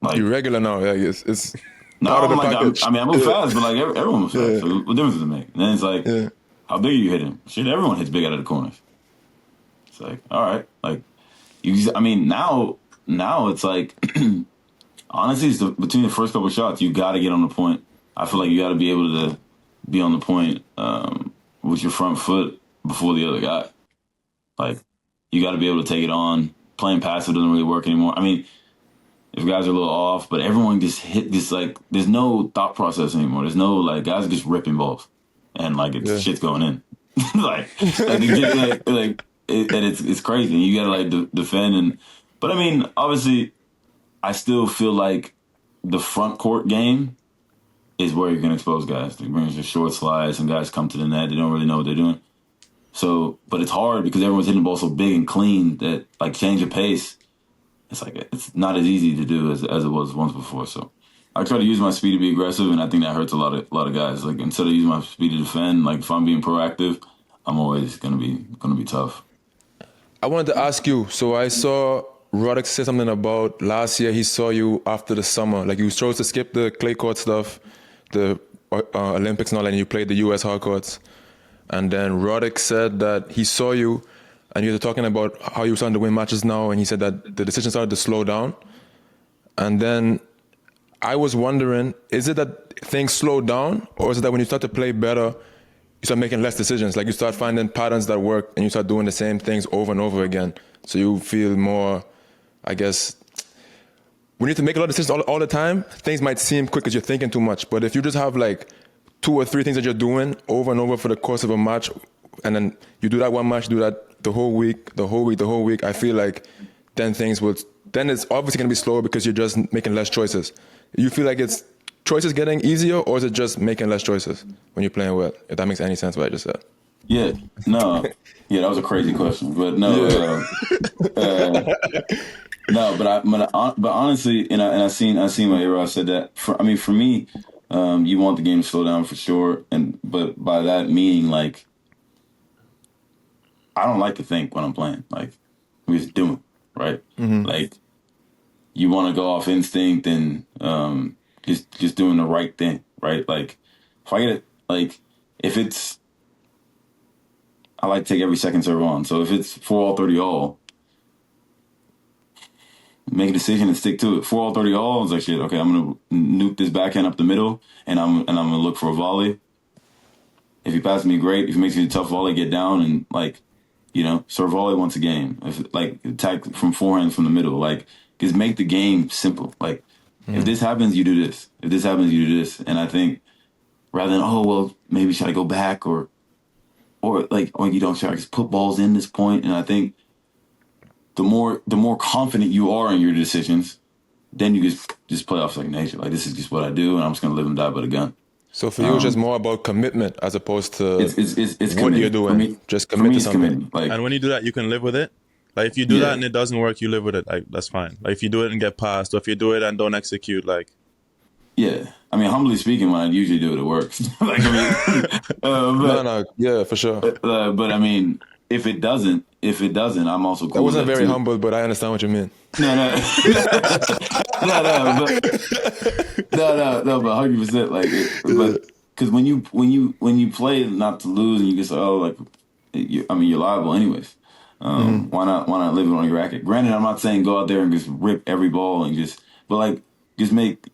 Speaker 3: Like
Speaker 1: you're regular now, yeah. It's
Speaker 3: no,
Speaker 1: part of the package.
Speaker 3: I move fast, but like everyone moves fast. So what difference does it make? And then it's like, how big are you hitting? Shit, everyone hits big out of the corners. It's like, all right, like now it's like, honestly, it's between the first couple of shots, you got to get on the point. I feel like you got to be able to be on the point with your front foot before the other guy. Like, you got to be able to take it on. Playing passive doesn't really work anymore. I mean, if guys are a little off, but everyone just hit this, like, there's no thought process anymore. There's no, like, guys are just ripping balls. And, like, shit's going in. It's crazy. You got to, like, defend. But, I mean, obviously, I still feel like the front court game is where you can expose guys. They bring your short slides and guys come to the net. They don't really know what they're doing. So, but it's hard because everyone's hitting the ball so big and clean that, like, change of pace it's not as easy to do as it was once before. So I try to use my speed to be aggressive, and I think that hurts a lot of guys. Like instead of using my speed to defend, like if I'm being proactive, I'm always gonna be tough.
Speaker 1: I wanted to ask you. So I saw Roddick say something about last year. He saw you after the summer, like you chose to skip the clay court stuff, the Olympics and all, and you played the U.S. hard courts. And then Roddick said that he saw you, and you were talking about how you were starting to win matches now, and he said that the decision started to slow down. And then I was wondering, is it that things slow down, or is it that when you start to play better, you start making less decisions? Like you start finding patterns that work, and you start doing the same things over and over again. So you feel more, I guess, when you have to make a lot of decisions all the time, things might seem quick because you're thinking too much. But if you just have like 2 or 3 things that you're doing over and over for the course of a match, and then you do that one match, do that the whole week, I feel like then it's obviously going to be slower because you're just making less choices. You feel like it's choices getting easier, or is it just making less choices when you're playing well? If that makes any sense, what I just said.
Speaker 3: Yeah, no. Yeah, that was a crazy question. But no, no, but honestly, and I seen my hero. I said that. For me, you want the game to slow down for sure, but by that meaning, like, I don't like to think when I'm playing. Like, we just do it, right? Mm-hmm. Like, you want to go off instinct and just doing the right thing, right? Like, if I get it, like, if it's, I like to take every second serve on. So if it's 4-all, 30-all, make a decision and stick to it. 4-all, 30-all, it's like, shit, okay, I'm going to nuke this backhand up the middle, and I'm going to look for a volley. If he passes me, great. If he makes me a tough volley, get down and, like, serve volley once a game. If, like, attack from forehand from the middle. Like, just make the game simple. Like, if this happens, you do this. If this happens, you do this. And I think rather than, maybe should I go back or should I just put balls in this point? And I think the more confident you are in your decisions, then you just play off second nature. Like, this is just what I do, and I'm just going to live and die by the gun.
Speaker 1: So for you, it's just more about commitment as opposed to
Speaker 3: it's
Speaker 1: what you're doing. Just commit to something.
Speaker 3: Like,
Speaker 2: and when you do that, you can live with it. Like, if you do that and it doesn't work, you live with it. Like, that's fine. Like, if you do it and get passed, or if you do it and don't execute, like...
Speaker 3: Yeah. I mean, humbly speaking, when I usually do it, it works. Like,
Speaker 1: yeah, for sure.
Speaker 3: But I mean, if it doesn't, I'm also cool.
Speaker 1: That wasn't
Speaker 3: with
Speaker 1: very
Speaker 3: too.
Speaker 1: humble, but I understand what you mean.
Speaker 3: No, but 100%. Like, but because when you play not to lose, and you just you're liable anyways. Why not live it on your racket? Granted, I'm not saying go out there and just rip every ball and just make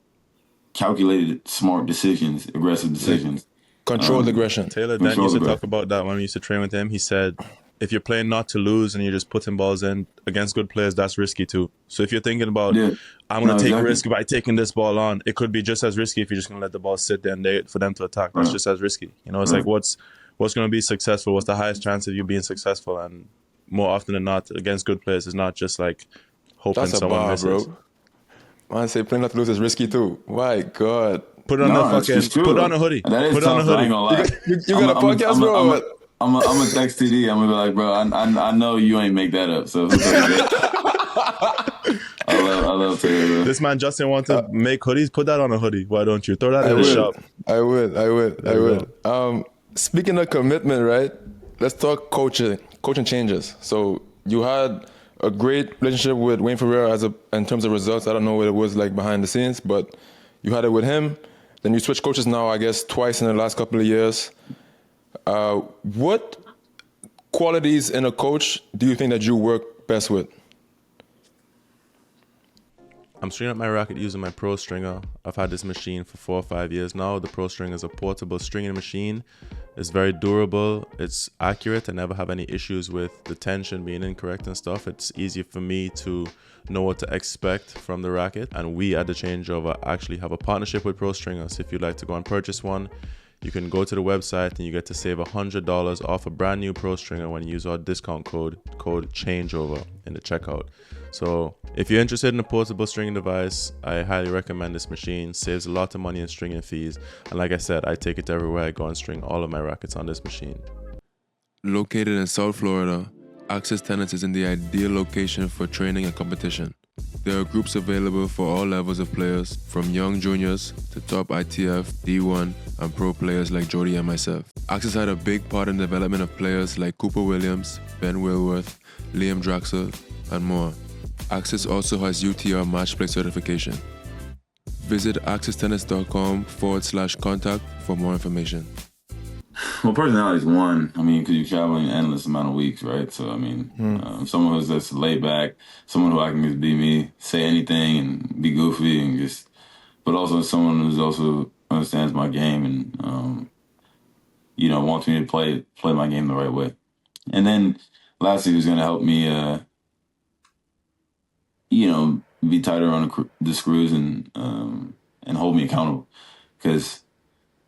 Speaker 3: calculated, smart decisions, aggressive decisions.
Speaker 1: Controlled aggression.
Speaker 2: Taylor Dent used to talk about that when we used to train with him. He said, if you're playing not to lose and you're just putting balls in against good players, that's risky too. So if you're thinking about, I'm going to take risk by taking this ball on, it could be just as risky if you're just going to let the ball sit there and wait for them to attack. That's just as risky. It's like, what's going to be successful? What's the highest chance of you being successful? And more often than not, against good players, it's not just like hoping someone misses. Bro.
Speaker 1: Man, say playing not to lose is risky too. My God.
Speaker 2: Put on put on a hoodie. Put on a hoodie.
Speaker 1: You got a podcast, bro?
Speaker 3: I'm gonna text TD. I'm gonna be like, bro, I know you ain't make that up. So I love Taylor, bro.
Speaker 2: This man Justin wants to make hoodies. Put that on a hoodie. Why don't you throw that in the shop?
Speaker 1: I would. Speaking of commitment, right? Let's talk coaching changes. So you had a great relationship with Wayne Ferreira in terms of results. I don't know what it was like behind the scenes, but you had it with him. Then you switched coaches now, I guess, twice in the last couple of years. What qualities in a coach do you think that you work best with?
Speaker 2: I'm stringing up my racket using my Pro Stringer. I've had this machine for 4 or 5 years now. The Pro Stringer is a portable stringing machine. It's very durable. It's accurate. I never have any issues with the tension being incorrect and stuff. It's easy for me to know what to expect from the racket. And we at the Changeover actually have a partnership with Pro Stringer. So if you'd like to go and purchase one, you can go to the website and you get to save $100 off a brand new Pro Stringer when you use our discount code Changeover in the checkout. So if you're interested in a portable stringing device, I highly recommend this machine. Saves a lot of money in stringing fees. And like I said, I take it everywhere I go and string all of my rackets on this machine.
Speaker 1: Located in South Florida, Access Tennis is in the ideal location for training and competition. There are groups available for all levels of players, from young juniors to top ITF, D1, and pro players like Jody and myself. Access had a big part in the development of players like Cooper Williams, Ben Wilworth, Liam Draxler, and more. Access also has UTR match play certification. Visit accesstennis.com/contact for more information.
Speaker 3: Well, personality is one. I mean, because you're traveling an endless amount of weeks, right? So, I mean, someone who's just laid back, someone who I can just be me, say anything and be goofy and just, but also someone who's also understands my game and, wants me to play my game the right way. And then lastly, who's going to help me, be tighter on the screws and hold me accountable.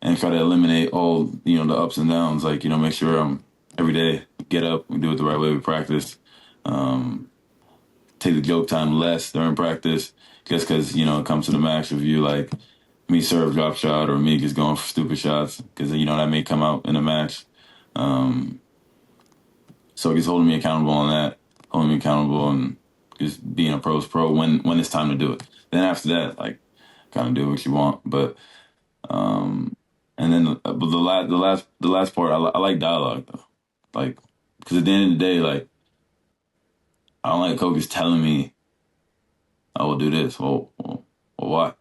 Speaker 3: And try to eliminate all, the ups and downs. Like, make sure I'm every day, get up, we do it the right way, we practice. Take the joke time less during practice, just because, it comes to the match review, like me serve drop shot or me just going for stupid shots, because, that may come out in a match. So just holding me accountable on that, holding me accountable and just being a pro's pro when it's time to do it. Then after that, like, kind of do what you want. But, and then the last part, I like dialogue though, like, because at the end of the day, like, I don't like coaches telling me, "I will do this." Well, why?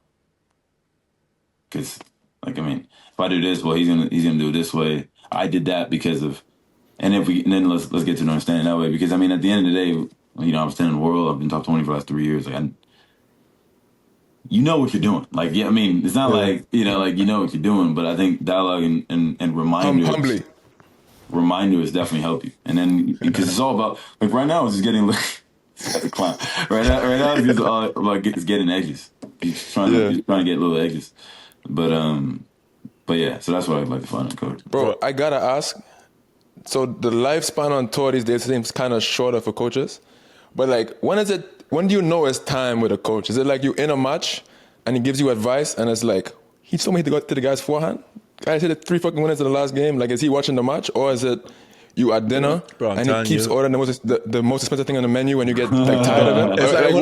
Speaker 3: Because, like, I mean, if I do this, well, he's gonna do it this way. I did that because of, and then let's get to an understanding that way. Because I mean, at the end of the day, I'm still in the world. I've been top 20 for the last 3 years. Like, you know what you're doing. Like, yeah, I mean, it's not like, you know what you're doing, but I think dialogue and reminders. Reminders definitely help you. And then, because it's all about, like, right now, it's just getting, it's a clown. Right now, it's just all about getting edges. He's trying to get little edges. But yeah, so that's what I'd like to find out, coach.
Speaker 1: Bro, I gotta ask, so the lifespan on tour these days seems kind of shorter for coaches. But, like, when do you know it's time with a coach? Is it like you in a match and he gives you advice and it's like, he told me to go to the guy's forehand? Guys hit it 3 fucking minutes in the last game. Like, is he watching the match? Or is it you at dinner and he keeps ordering the most expensive thing on the menu and you get, like, tired of him?
Speaker 2: It's like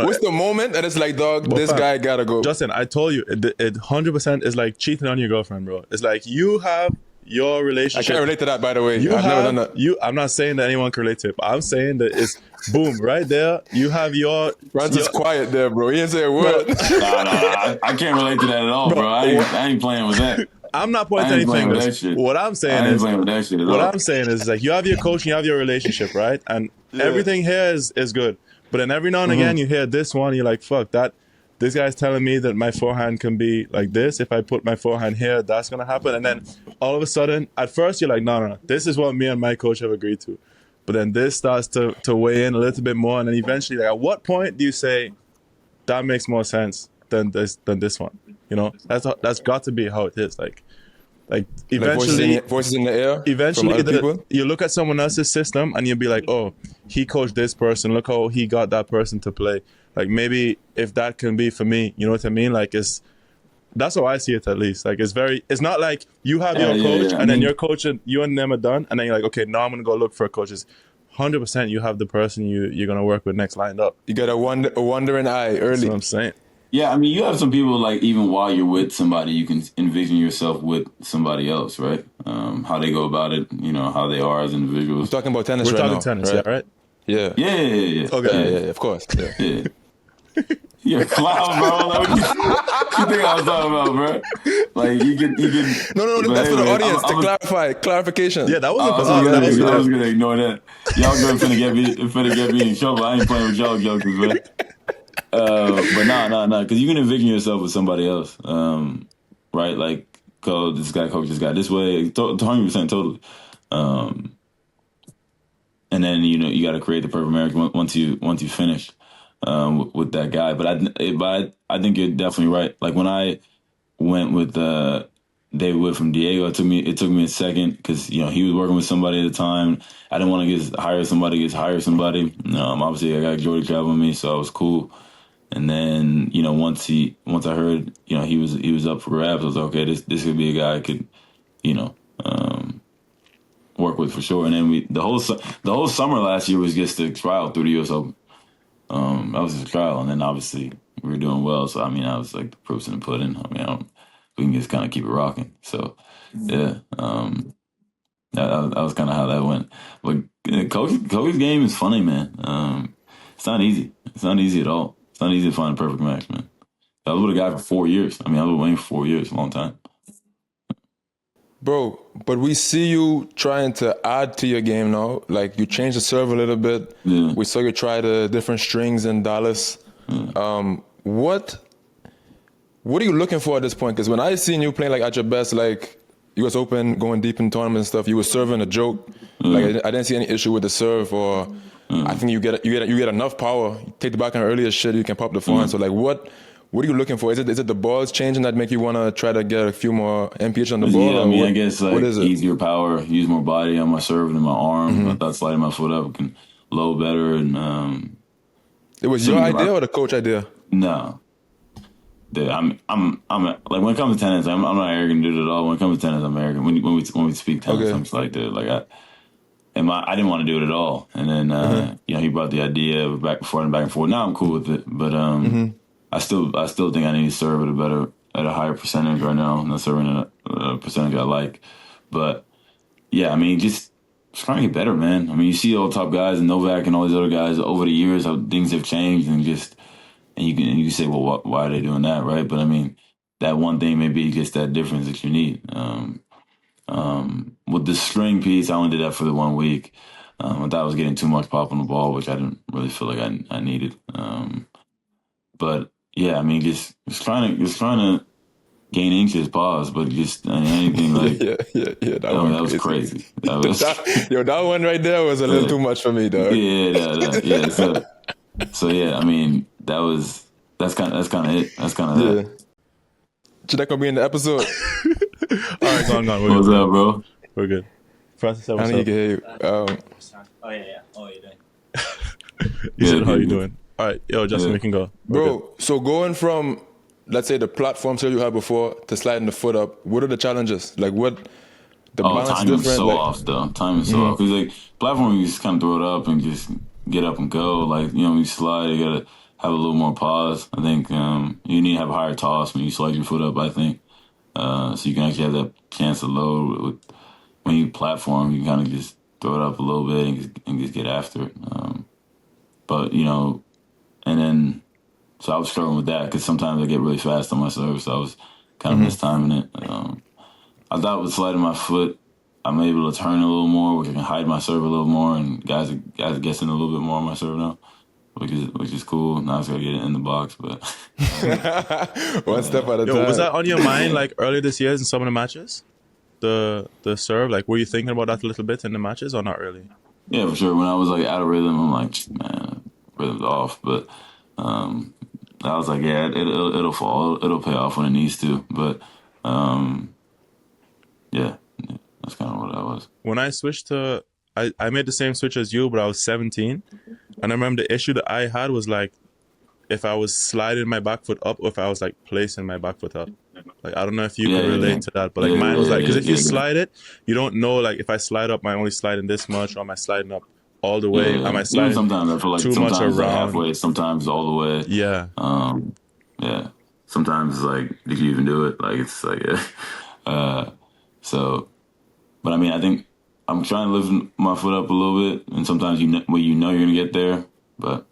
Speaker 1: what's the moment that it's like, dog, this guy gotta go?
Speaker 2: Justin, I told you, it 100% is like cheating on your girlfriend, bro. It's like you have your relationship.
Speaker 1: I can't relate to that, by the way. I've never done that.
Speaker 2: I'm not saying that anyone can relate to it, but I'm saying that it's boom, right there. You have your...
Speaker 1: Francis quiet there, bro. He didn't say a word.
Speaker 3: Nah, I can't relate to that at all, bro. I ain't playing with that.
Speaker 2: I'm not pointing any fingers. What I'm saying is, like, you have your coach and you have your relationship, right? And everything here is good. But then every now and again, you hear this one, you're like, fuck, this guy's telling me that my forehand can be like this. If I put my forehand here, that's going to happen. And then all of a sudden, at first, you're like, no. This is what me and my coach have agreed to. But then this starts to weigh in a little bit more. And then eventually, like, at what point do you say, that makes more sense than this one? That's got to be how it is. Like eventually,
Speaker 1: like voices in the air.
Speaker 2: Eventually, you look at someone else's system and you'll be like, oh, he coached this person. Look how he got that person to play. Like, maybe if that can be for me, you know what I mean? Like, that's how I see it, at least. Like, it's not like you have your coach and then your coach and you and them are done. And then you're like, okay, now I'm going to go look for a coach. It's 100% you have the person you're going to work with next lined up.
Speaker 1: You got a wandering eye early.
Speaker 2: That's what I'm saying.
Speaker 3: Yeah, I mean, you have some people, like, even while you're with somebody, you can envision yourself with somebody else, right? How they go about it, how they are as individuals.
Speaker 1: We're talking about tennis
Speaker 2: right now. We're talking tennis,
Speaker 1: right?
Speaker 2: yeah, right?
Speaker 1: Yeah.
Speaker 3: Yeah.
Speaker 1: Okay. Yeah, of course. Yeah.
Speaker 3: You're a clown, bro. Like, what you think I was talking about, bro? Like, you can.
Speaker 1: No. That's for the audience. Clarification.
Speaker 2: Yeah, that wasn't.
Speaker 3: I was gonna ignore that. Y'all finna get me in trouble. I ain't playing with y'all jokers, man. But nah, because you can envision yourself with somebody else, right? Like, this guy coaches this guy this way, 100% totally. And then you got to create the perfect marriage once you finish with that guy. But I think you're definitely right. Like, when I went with David Wood from Diego, it took me a second because he was working with somebody at the time. I didn't want to hire somebody. Obviously I got Jordy traveling with me, so I was cool. And then once I heard he was up for grabs, I was like, okay, this could be a guy I could work with for sure. And then the whole summer last year was just a trial through the U.S. Open. that was just a trial, and then obviously we were doing well. So I mean, I was like the proof's in the pudding. I mean, we can just kind of keep it rocking. So yeah, that was kind of how that went. But Kobe's game is funny, man. It's not easy. It's not easy at all. It's not easy to find a perfect match, man. I was with a guy for 4 years. I mean, I was with Wayne for 4 years, a long time.
Speaker 1: Bro, but we see you trying to add to your game now. Like, you changed the serve a little bit.
Speaker 3: Yeah.
Speaker 1: We saw you try the different strings in Dallas. What are you looking for at this point? Because when I seen you playing like at your best, like US Open, going deep in tournaments and stuff, you were serving a joke. Like I didn't see any issue with the serve, or I think you get enough power. You take the backhand early as shit, you can pop the forehand. So like, what are you looking for? Is it the balls changing that make you want to try to get a few more MPH on the ball?
Speaker 3: Yeah, I mean, I guess like easier power, use more body on my serve and my arm. I thought sliding my foot up can low better. And
Speaker 1: it was your idea or the coach idea?
Speaker 3: No. Dude, I'm like, when it comes to tennis, I'm not arrogant dude at all. When it comes to tennis, I'm arrogant. When we speak tennis, I'm just like, dude, like I didn't want to do it at all. And then he brought the idea back and forth. Now I'm cool with it, but I still think I need to serve at a higher percentage right now. I'm not serving at a percentage I like, but yeah, I mean, just trying to get better, man. I mean, you see all the top guys and Novak and all these other guys over the years, how things have changed, and you can say, well, why are they doing that, right? But I mean, that one thing may be just that difference that you need. With the string piece, I only did that for the 1 week. I thought I was getting too much pop on the ball, which I didn't really feel like I needed. But yeah, I mean, just trying to gain inches, pause, but just anything like
Speaker 1: yeah.
Speaker 3: That was crazy.
Speaker 1: That one right there was a little too much for me, dog.
Speaker 3: Yeah. So yeah, I mean, that's kind of it. That's kind of that.
Speaker 1: Should that gonna be in the episode?
Speaker 2: All right, go on.
Speaker 3: What's up, bro?
Speaker 2: We're good. Francis,
Speaker 1: I
Speaker 2: what's
Speaker 1: need
Speaker 2: up?
Speaker 1: to hear you.
Speaker 4: Oh yeah. Oh, you doing?
Speaker 2: You said, how you doing? All right, yo, Justin, we can go.
Speaker 1: Bro, so going from, let's say, the platform serve you had before to sliding the foot up, what are the challenges? Like, what the balance
Speaker 3: timing
Speaker 1: different?
Speaker 3: is so off, though. Timing is so off. Because, like, platform, you just kind of throw it up and just get up and go. Like, when you slide, you got to have a little more pause. I think you need to have a higher toss when you slide your foot up, I think. So you can actually have that chance to load. When you platform, you kind of just throw it up a little bit and just get after it. But, and then, so I was struggling with that because sometimes I get really fast on my serve, so I was kind of mistiming it. I thought with sliding my foot, I'm able to turn a little more, which I can hide my serve a little more, and guys are guessing a little bit more on my serve now, which is cool. Now I just gotta get it in the box, but
Speaker 1: one step at a time.
Speaker 2: Was that on your mind like earlier this year in some of the matches? The serve, like, were you thinking about that a little bit in the matches or not really?
Speaker 3: Yeah, for sure. When I was like out of rhythm, I'm like, man, rhythm's off. But I was like, yeah, it'll fall. It'll pay off when it needs to. But yeah, that's kind of what that was.
Speaker 2: When I switched to, I made the same switch as you, but I was 17. And I remember the issue that I had was like, if I was sliding my back foot up or if I was like placing my back foot up. Like, I don't know if you can relate to that, but like mine was like, because if you slide it, you don't know, like, if I slide up, am I only sliding this much, or am I sliding up all the way? Am I sliding
Speaker 3: sometimes I feel like
Speaker 2: too
Speaker 3: sometimes
Speaker 2: much around?
Speaker 3: halfway, sometimes all the way.
Speaker 2: Yeah.
Speaker 3: Yeah. Sometimes it's like, did you even do it? Like, it's like, so, but I mean, I think I'm trying to lift my foot up a little bit, and sometimes you're gonna get there, but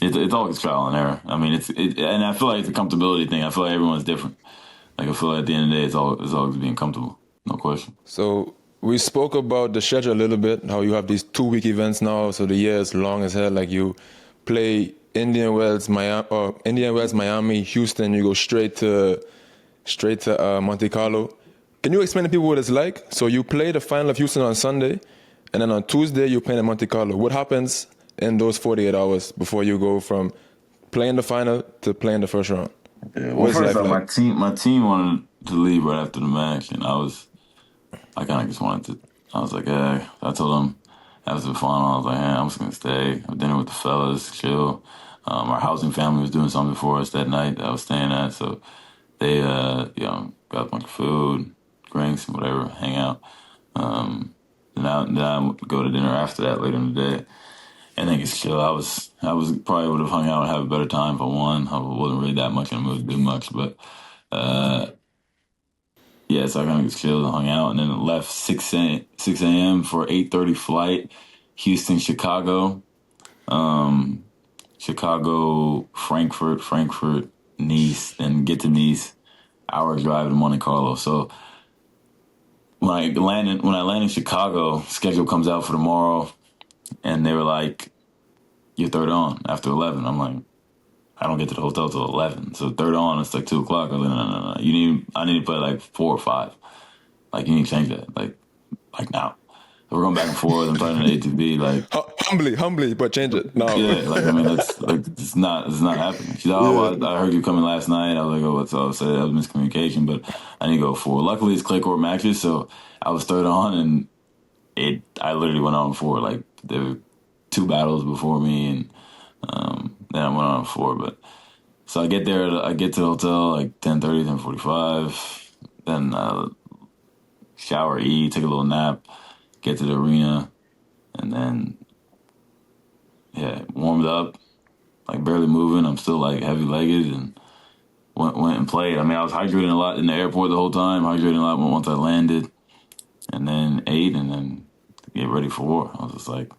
Speaker 3: it's always trial and error. I mean, and I feel like it's a comfortability thing. I feel like everyone's different. Like, I feel like at the end of the day, it's always being comfortable. No question.
Speaker 1: So we spoke about the schedule a little bit, how you have these 2-week events now, so the year is long as hell. Like, you play Indian Wells, Miami, Houston, you go straight to Monte-Carlo. Can you explain to people what it's like? So you play the final of Houston on Sunday, and then on Tuesday you play at Monte-Carlo. What happens in those 48 hours before you go from playing the final to playing the first round?
Speaker 3: Yeah, well, first off, my team wanted to leave right after the match, and I kind of just wanted to. I was like, I told them after the final, I was like, I'm just gonna stay, have dinner with the fellas, chill. Our housing family was doing something for us that night that I was staying at, so they, got a bunch of food, drinks, whatever, hang out. Then I would go to dinner after that later in the day, and then just chill. I was I probably would have hung out and have a better time if I won. I wasn't really that much in the mood to do much, but yeah, so I kind of just chilled and hung out, and then left 6 a.m. for 8:30 flight, Houston, Chicago, Chicago, Frankfurt, Nice, and get to Nice, hour drive to Monte-Carlo. So when I land in Chicago, schedule comes out for tomorrow, and they were like, "You're third on after 11." I'm like, I don't get to the hotel till 11. So third on, it's like 2 o'clock. I was like, no. I need to play like 4 or 5. Like, you need to change that. Like now. So we're going back and forth. I'm playing an ATP. Like,
Speaker 1: humbly, but change it now.
Speaker 3: yeah. Like, I mean, that's like, it's not happening. She's like, oh, well, I heard you coming last night. I was like, oh, what's up? So that was miscommunication, but I need to go forward. Luckily, it's clay court matches. So I was third on, and I literally went on 4. Like, there were 2 battles before me, and then I went on 4, but so I get there. I get to the hotel like 10:30, 10:45. Then shower, eat, take a little nap, get to the arena, and then warmed up, like barely moving. I'm still like heavy legged, and went and played. I mean, I was hydrating a lot in the airport the whole time. Hydrating a lot once I landed, and then ate, and then get ready for war. I was just like,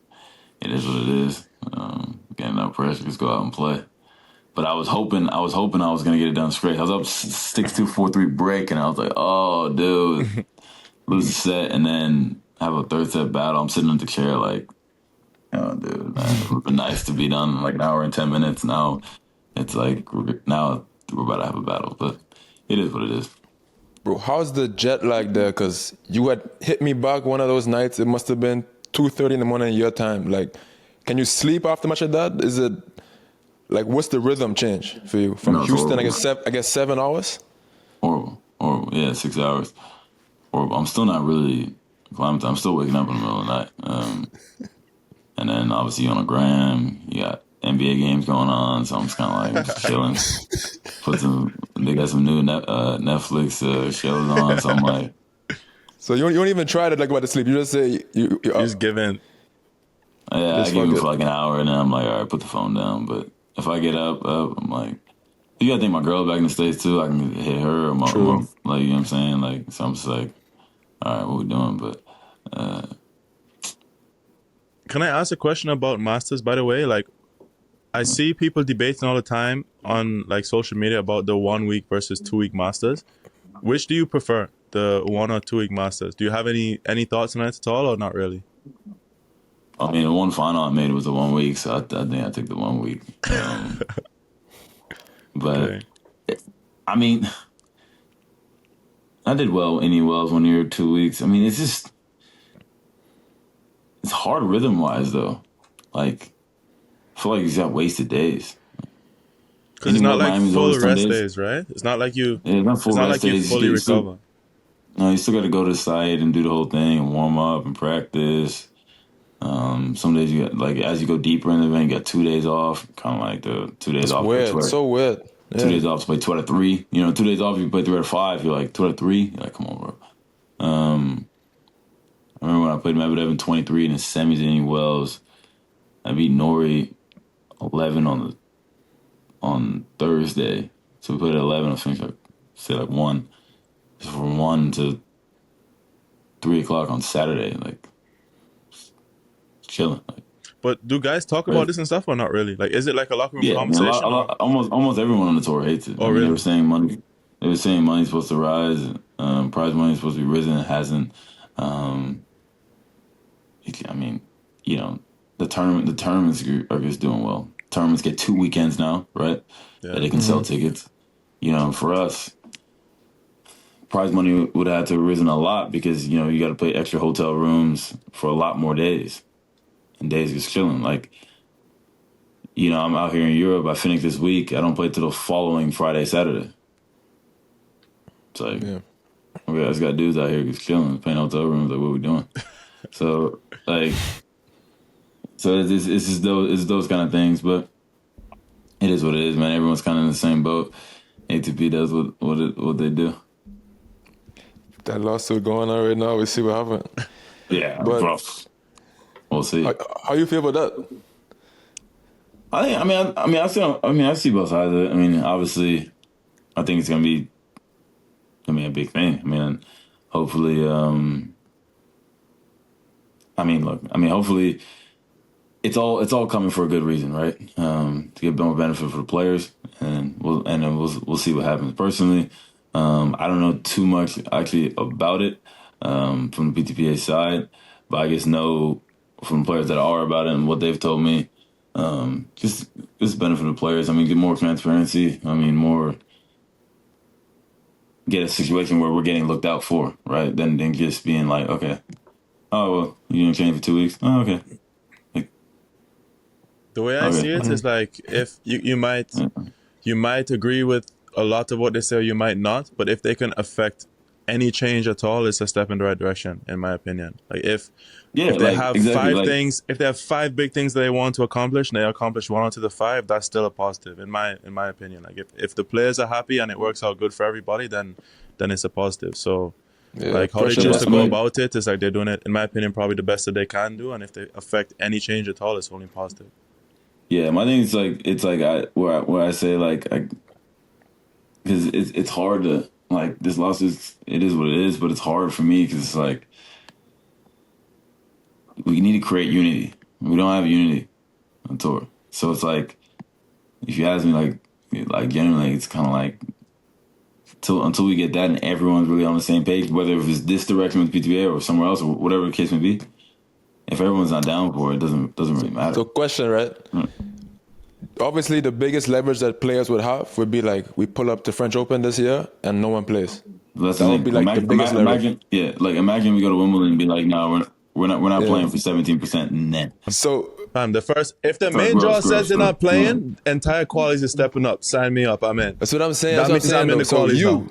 Speaker 3: it is what it is. Getting no pressure, just go out and play. But I was hoping I was gonna get it done straight. I was up 6-2, 4-3 break, and I was like, oh, dude, lose the set, and then have a third set battle. I'm sitting in the chair like, oh, dude, man, it would have been nice to be done in like an hour and 10 minutes. Now it's like now we're about to have a battle, but it is what it is.
Speaker 1: Bro, how's the jet lag there? Because you had hit me back one of those nights. It must have been 2:30 in the morning your time. Like, can you sleep after much of that? Is it like, what's the rhythm change for you from Houston? I guess 7 hours.
Speaker 3: Horrible. Yeah, 6 hours. Horrible. I'm still not really climbing. I'm still waking up in the middle of the night. And then obviously on the gram, you got NBA games going on, so I'm just kind of like just chilling. They got some new Netflix shows on, so I'm like.
Speaker 1: So you don't even try to like go to sleep. You just say you
Speaker 2: just give in.
Speaker 3: Yeah, I give it for like an hour, and then I'm like, all right, put the phone down. But if I get up, I'm like, you gotta think my girl back in the States too. I can hit her or my like, you know what I'm saying? Like, so I'm just like, all right, what we doing? But
Speaker 2: can I ask a question about masters? By the way, like, I see people debating all the time on like social media about the 1 week versus 2 week masters. Which do you prefer, the 1 or 2 week masters? Do you have any thoughts on it at all, or not really?
Speaker 3: I mean, the one final I made was the 1 week, so I think I took the 1 week. But okay. I mean, I did well any Wells 1 year, 2 weeks. I mean, it's hard rhythm wise though. Like, I feel like you got wasted days.
Speaker 2: Because it's not like Miami's full rest days, right? It's not like you.
Speaker 3: Yeah, it's not full rest days.
Speaker 2: You fully recover.
Speaker 3: No, you still got to go to the site and do the whole thing and warm up and practice. Some days you got, like, as you go deeper in the event, you got 2 days off. Kind of like the 2 days off.
Speaker 1: Weird. So weird.
Speaker 3: Yeah. 2 days off to play 2 out of 3. You know, 2 days off, you play 3 out of 5. You're like 2 out of 3. You're like, come on, bro. I remember when I played Medvedev in 23 in the semis in Indian Wells. I beat Nori 11 on Thursday. So we played at 11. I finished like 1. So from 1 to 3 o'clock on Saturday, like chilling. Like,
Speaker 2: but do guys talk about this and stuff or not really? Like, is it like a locker room conversation?
Speaker 3: Almost everyone on the tour hates it.
Speaker 2: Oh, really?
Speaker 3: They were saying money's supposed to rise. Prize money's supposed to be risen. It hasn't. I mean, you know, the tournaments are just doing well. Tournaments get 2 weekends now, right? Yeah. That they can sell tickets. You know, for us, prize money would have to have risen a lot because, you know, you got to pay extra hotel rooms for a lot more days. And days just chilling. Like, you know, I'm out here in Europe. I finish this week. I don't play till the following Friday, Saturday. It's like, okay, I just got dudes out here just chilling, paying hotel rooms. Like, what are we doing? So, like, it's just those kind of things. But it is what it is, man. Everyone's kind of in the same boat. ATP does what they do.
Speaker 1: That lawsuit going on right now. We see what happens.
Speaker 3: Yeah, but we'll see.
Speaker 1: How you feel about that?
Speaker 3: I see both sides of it. I mean, obviously, I think it's gonna be, a big thing. I mean, hopefully, hopefully, it's all coming for a good reason, right? To get more benefit for the players, and we'll see what happens. Personally, I don't know too much actually about it from the PTPA side, but I guess know from players that are about it and what they've told me. Just benefit the players. I mean, get more transparency. I mean, get a situation where we're getting looked out for, right? Than just being like, okay, oh well, you didn't change for 2 weeks. Oh, okay.
Speaker 2: The way I see it is like if you might agree with a lot of what they say, or you might not. But if they can affect any change at all, it's a step in the right direction, in my opinion. Like if they have five things, if they have 5 big things that they want to accomplish, and they accomplish 1 out of the 5, that's still a positive, in my opinion. Like if the players are happy and it works out good for everybody, then it's a positive. So. Yeah, like how they choose to go about it is like they're doing it, in my opinion, probably the best that they can do, and if they affect any change at all, it's only positive.
Speaker 3: Yeah, my thing is where I say because it's hard to like this lawsuit. It is what it is, but it's hard for me because it's like we need to create unity. We don't have unity on tour, so it's like if you ask me, like generally, it's kind of like until we get that and everyone's really on the same page, whether if it's this direction with PTPA or somewhere else or whatever the case may be. If everyone's not down for it, it doesn't really matter.
Speaker 1: So, question, right? Obviously, the biggest leverage that players would have would be like we pull up the French Open this year and no one plays.
Speaker 3: That would be like the biggest leverage. Imagine we go to Wimbledon and be like, no, we're not playing for 17% net.
Speaker 1: So
Speaker 2: if the main draw says they're not playing, entire qualities is stepping up. Sign me up. I'm in.
Speaker 1: That's what I'm saying. That's what I'm saying.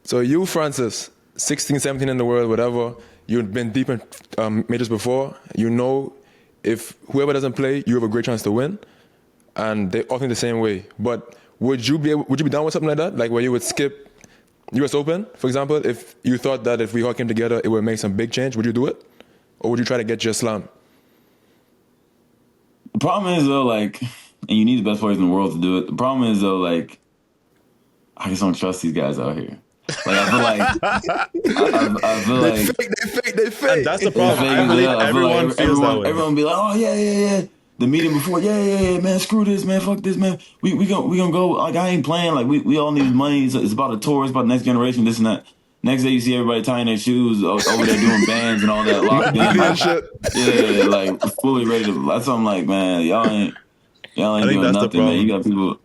Speaker 1: So you, Francis, 16, 17 in the world, whatever. You've been deep in majors before. You know, if whoever doesn't play, you have a great chance to win. And they all think the same way. But would you be down with something like that? Like where you would skip US Open, for example, if you thought that if we all came together, it would make some big change, would you do it? Or would you try to get your slam?
Speaker 3: The problem is, though, like, and you need the best players in the world to do it. The problem is, though, like, I just don't trust these guys out here. Like, I feel like, I feel like
Speaker 1: they fake.
Speaker 2: And that's the problem. I believe everyone feels that way.
Speaker 3: Everyone be like, oh yeah. The meeting before, yeah, man, screw this, man, fuck this, man. We gonna go. Like, I ain't playing. Like, we all need money. It's about a tour. It's about the next generation. This and that. Next day, you see everybody tying their shoes over there doing bands and all that. Locked in, like fully ready to. That's why I'm like, man, y'all ain't doing nothing, man. You got people,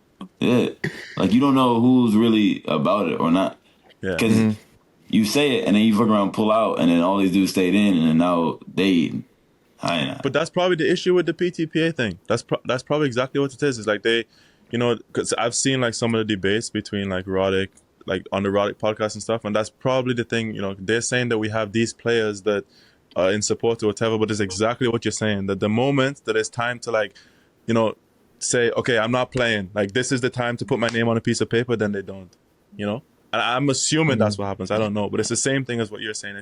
Speaker 3: like you don't know who's really about it or not.
Speaker 2: Yeah.
Speaker 3: Because you say it and then you fuck around, pull out, and then all these dudes stayed in, and then now they.
Speaker 2: But that's probably the issue with the PTPA thing. That's probably exactly what it is. It's like they, because I've seen like some of the debates between like Roddick, like on the Roddick podcast and stuff, and that's probably the thing. They're saying that we have these players that are in support or whatever, but it's exactly what you're saying. That the moment that it's time to like, say, okay, I'm not playing. Like this is the time to put my name on a piece of paper, then they don't. And I'm assuming that's what happens. I don't know, but it's the same thing as what you're saying.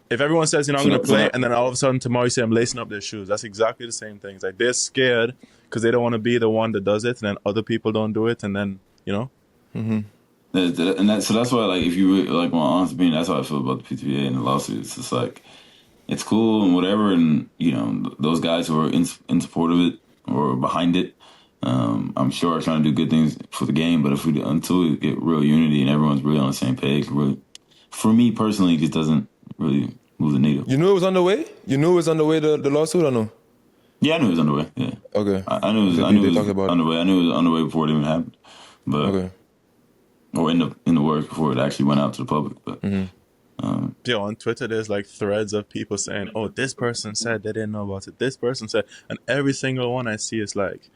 Speaker 2: If everyone says, I'm going to play, and then all of a sudden tomorrow you say I'm lacing up their shoes, that's exactly the same thing. It's like they're scared because they don't want to be the one that does it, and then other people don't do it, and then,
Speaker 3: And that's why, like, if you really, like, my honest opinion, that's how I feel about the PTPA and the lawsuit. It's just like, it's cool and whatever, and, those guys who are in support of it or behind it, I'm sure are trying to do good things for the game, but until we get real unity and everyone's really on the same page, really, for me personally, it just doesn't really move the needle.
Speaker 1: You knew it was on the way? The lawsuit, or no?
Speaker 3: Yeah, I knew it was on the way. Yeah.
Speaker 1: Okay.
Speaker 3: I knew it was on the way. I knew it was on the way before it even happened. But
Speaker 1: okay.
Speaker 3: Or in the works before it actually went out to the public. But
Speaker 2: on Twitter there's like threads of people saying, oh, this person said they didn't know about it. This person said, and every single one I see is like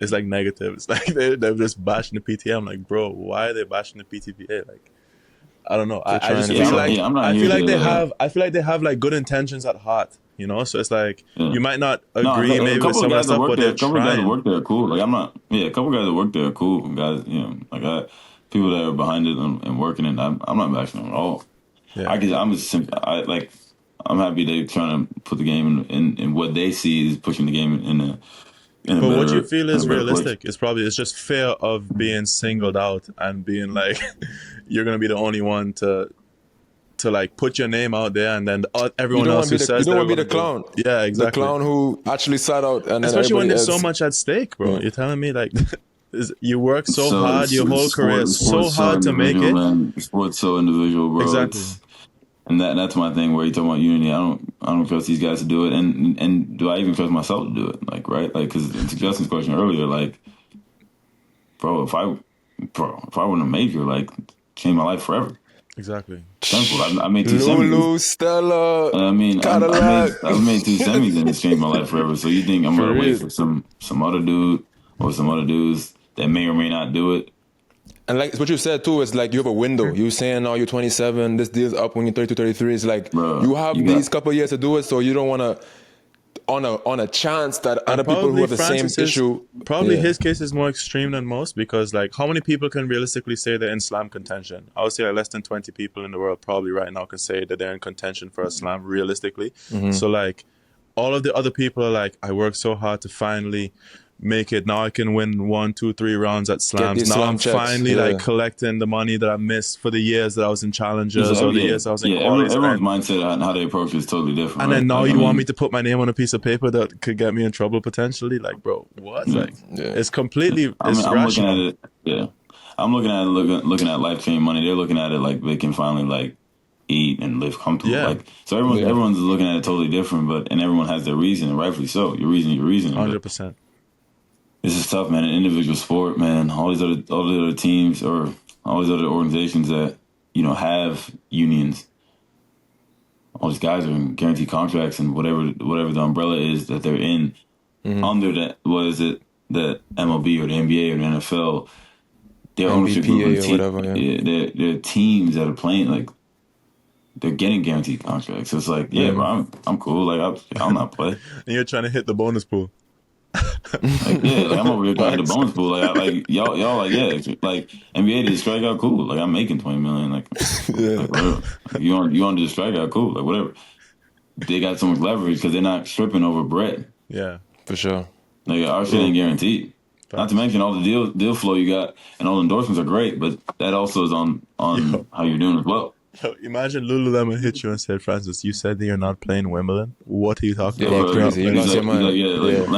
Speaker 2: negative. It's like they're just bashing the PTA. I'm like, bro, why are they bashing the PTPA? Like, I don't know. I just feel like they have like good intentions at heart, So it's like you might not agree maybe with some of the stuff, but they're trying. A couple of guys that work there are cool. Like a couple of guys that work there are cool guys. People that are behind it and working it. I'm not bashing them at all. Yeah. I'm happy they're trying to put the game in what they see is pushing the game in But what you feel is realistic. It's just fear of being singled out and being like, you're gonna be the only one to like put your name out there, and then everyone else who says
Speaker 1: you don't want to be the clown.
Speaker 2: Yeah, exactly.
Speaker 1: The clown who actually sat out, and
Speaker 2: especially when there's
Speaker 1: else.
Speaker 2: so much at stake, bro. You're telling me like you work so hard your whole career, so hard to make it.
Speaker 3: Man. Sports so individual, bro.
Speaker 2: Exactly.
Speaker 3: And that's my thing where you talking about unity. I don't trust these guys to do it, and do I even trust myself to do it? Like, right? Like, because to Justin's question earlier, like, bro, if I win a major, like, change my life forever.
Speaker 2: Exactly.
Speaker 3: Simple. I made 2
Speaker 1: Lulu,
Speaker 3: semis.
Speaker 1: Stella.
Speaker 3: I mean, I made 2 semis and it's changed my life forever. So you think I'm gonna wait for some other dude or some other dudes that may or may not do it?
Speaker 1: And like what you said too is like you have a window. You saying now you're 27, this deal's up when you're 32, 33. It's like you have these couple of years to do it, so you don't want to on a chance that other people who have the same issue.
Speaker 2: Probably his case is more extreme than most because like how many people can realistically say they're in slam contention? I would say like less than 20 people in the world probably right now can say that they're in contention for a slam realistically. Mm-hmm. So like all of the other people are like, I worked so hard to finally make it. Now I can win 1, 2, 3 rounds at slams. Now I'm finally like collecting the money that I missed for the years that I was in challengers or the years I was in qualies.
Speaker 3: Everyone's mindset and how they approach it is totally different.
Speaker 2: And then now you want me to put my name on a piece of paper that could get me in trouble potentially? Like, bro, what? Like, it's completely.
Speaker 3: I'm looking at it. Yeah, I'm looking at life-changing money. They're looking at it like they can finally like eat and live comfortable. Yeah. Like, so everyone's looking at it totally different, and everyone has their reason, and rightfully so. Your reason.
Speaker 2: 100%.
Speaker 3: This is tough, man. An individual sport, man. All the other teams or all these other organizations that have unions. All these guys are in guaranteed contracts and whatever the umbrella is that they're in under that. What is it? The MLB or the NBA or the NFL. Their ownership group or whatever. Yeah, they're teams that are playing like they're getting guaranteed contracts. So it's like, bro, I'm cool. Like I'll not play.
Speaker 2: And you're trying to hit the bonus pool.
Speaker 3: Like, I'm over here trying to the bonus pool. Like y'all like like NBA did strike out, cool. Like I'm making $20 million. Like, like whatever. You want to just strike out, cool. Like whatever. They got so much leverage because they're not stripping over bread.
Speaker 2: Yeah,
Speaker 1: for sure.
Speaker 3: Like our shit ain't guaranteed. Not to mention all the deal flow you got and all the endorsements are great, but that also is on how you're doing as well.
Speaker 2: Yo, imagine Lululemon hit you and said, Francis, you said that you're not playing Wimbledon. What are you talking about?
Speaker 1: Crazy.
Speaker 3: Let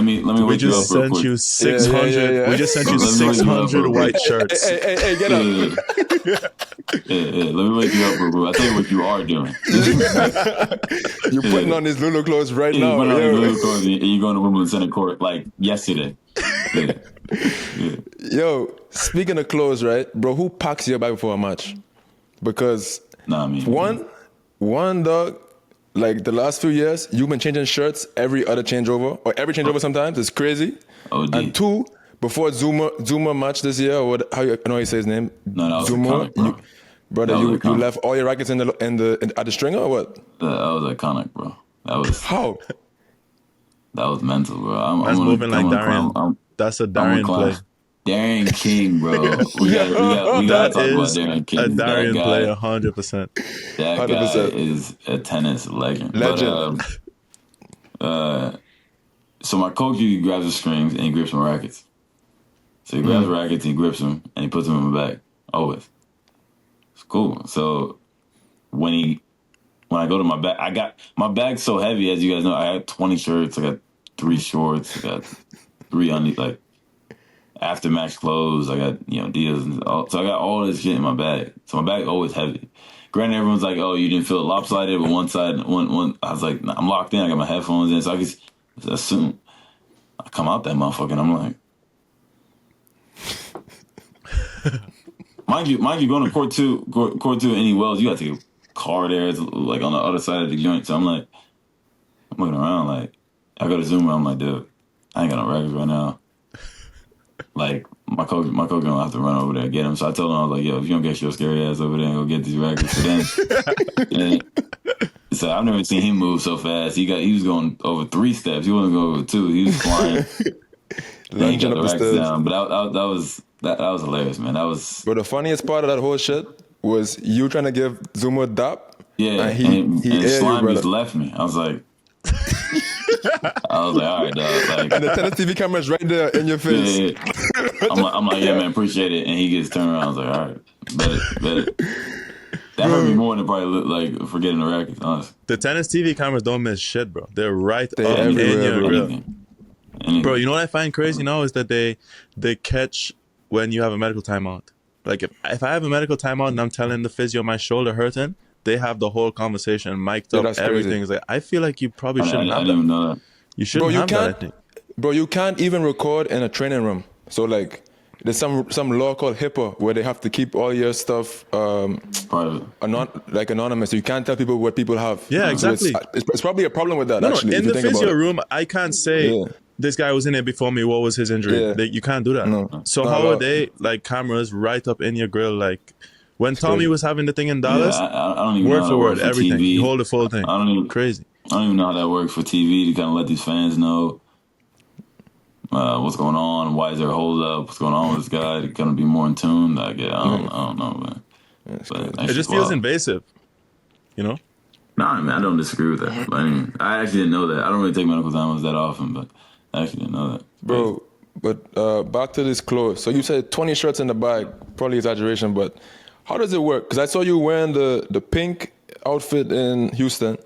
Speaker 3: me wake you up real quick.
Speaker 2: We just sent you 600 white shirts.
Speaker 1: Hey, get up.
Speaker 3: Let me wake you up real quick. I'll tell you what you are doing.
Speaker 1: You're putting on these Lulu clothes right now.
Speaker 3: You're putting on Lulu clothes and you're going to Wimbledon Center Court like yesterday.
Speaker 1: Yo, speaking of clothes, right? Bro, who packs your bag before a match? Because one dog, like the last few years, you've been changing shirts every other changeover or every changeover sometimes. It's crazy.
Speaker 3: OD.
Speaker 1: And 2, before Zuma match this year, or I know how you say his name.
Speaker 3: No, that was
Speaker 1: Zuma.
Speaker 3: iconic, bro.
Speaker 1: Brother, you left all your rackets at the stringer or what?
Speaker 3: That was iconic, bro. That was
Speaker 1: how?
Speaker 3: That was mental, bro.
Speaker 2: That's moving like Darian. That's a Darian play.
Speaker 3: Darian King, bro. We got to talk about Darian King.
Speaker 2: A Darian play, 100%.
Speaker 3: That 100%. Guy is a tennis legend. But, so my coach usually grabs the strings and he grips my rackets. So he grabs the rackets, he grips them, and he puts them in my bag. Always. It's cool. So when I go to my bag, my bag's so heavy, as you guys know. I got 20 shirts, I got 3 shorts, I got 3 like after match clothes, I got deals and all. So I got all this shit in my bag. So my bag's always heavy. Granted, everyone's like, "Oh, you didn't feel it lopsided," but one side, I was like, nah, I'm locked in. I got my headphones in, so I just assume I come out that motherfucker, and I'm like, mind you, going to court two, any wells, you got to take a car there. It's like on the other side of the joint. So I'm like, I'm looking around, like I go to Zoom, I'm like, dude, I ain't got no records right now. Like my coach gonna have to run over there and get him. So I told him, I was like, yo, if you don't get your scary ass over there and go get these records. So I've never seen him move so fast. He was going over 3 steps. He wasn't going over 2. He was flying. Then he got the records down. But that was hilarious, man. That was.
Speaker 1: But the funniest part of that whole shit was you trying to give Zuma a dap.
Speaker 3: Yeah, and Slime just left me. I was like, I was like, all right, dog. Like,
Speaker 1: And the tennis TV camera's right there in your face.
Speaker 3: yeah. I'm like, yeah, man, appreciate it. And he gets turned around. I was like, all right, bet it. That hurt me more than probably like forgetting the rackets, honestly.
Speaker 2: The tennis TV cameras don't miss shit, bro. They're right up
Speaker 1: everywhere,
Speaker 2: in your
Speaker 1: bro.
Speaker 2: grill. Bro, you know what I find crazy now is that they catch when you have a medical timeout. Like if I have a medical timeout and I'm telling the physio my shoulder hurting, they have the whole conversation mic'd up, everything. It's like, I feel like you probably shouldn't have
Speaker 3: I didn't even know that.
Speaker 2: You shouldn't have that, I think.
Speaker 1: Bro, you can't even record in a training room. So like, there's some law called HIPAA where they have to keep all your stuff
Speaker 3: Private.
Speaker 1: Anonymous. So you can't tell people what people have.
Speaker 2: Yeah, exactly.
Speaker 1: So it's probably a problem with that, actually.
Speaker 2: No, in
Speaker 1: if
Speaker 2: the
Speaker 1: you think
Speaker 2: physio
Speaker 1: about
Speaker 2: room, I can't say this guy was in there before me. What was his injury?
Speaker 1: Yeah.
Speaker 2: You can't do that.
Speaker 1: No.
Speaker 2: So
Speaker 1: Not
Speaker 2: how
Speaker 1: at
Speaker 2: are
Speaker 1: all.
Speaker 2: they like cameras right up in your grill? Like when Tommy
Speaker 1: crazy.
Speaker 2: was having the thing in Dallas,
Speaker 3: Yeah, I don't even know
Speaker 2: word
Speaker 3: how
Speaker 2: for
Speaker 3: that
Speaker 2: word,
Speaker 3: works for
Speaker 2: everything.
Speaker 3: TV.
Speaker 2: You hold the full thing. Crazy.
Speaker 3: I don't even know how that works for TV to kind of let these fans know what's going on, why is there a hold up, what's going on with this guy, to kind of be more in tune. I don't know, man.
Speaker 2: It just feels invasive, you know?
Speaker 3: Nah, man, I don't disagree with that. But I actually didn't know that. I don't really take medical timeouts that often, but I actually didn't know that.
Speaker 1: Bro, but back to this clothes. So you said 20 shirts in the bag, probably exaggeration, but how does it work? Because I saw you wearing the pink outfit in Houston,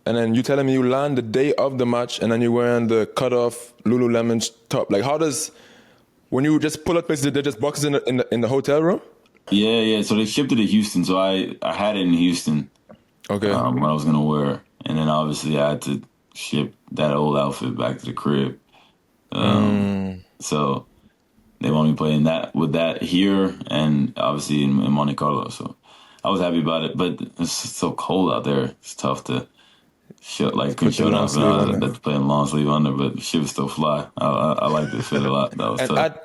Speaker 1: and then you telling me you land the day of the match, and then you're wearing the cut-off Lululemon top. Like, how does, when you just pull up places, they're just boxes in the hotel room?
Speaker 3: Yeah. So they shipped it to Houston. So I had it in Houston.
Speaker 1: Okay.
Speaker 3: What I was gonna wear, and then obviously I had to ship that old outfit back to the crib. So they want me playing that with that here, and obviously in Monte-Carlo. So I was happy about it, but it's so cold out there. It's tough to couldn't show off. I had to play in long sleeve under, but shit was still fly. I liked the fit a lot. That was tough.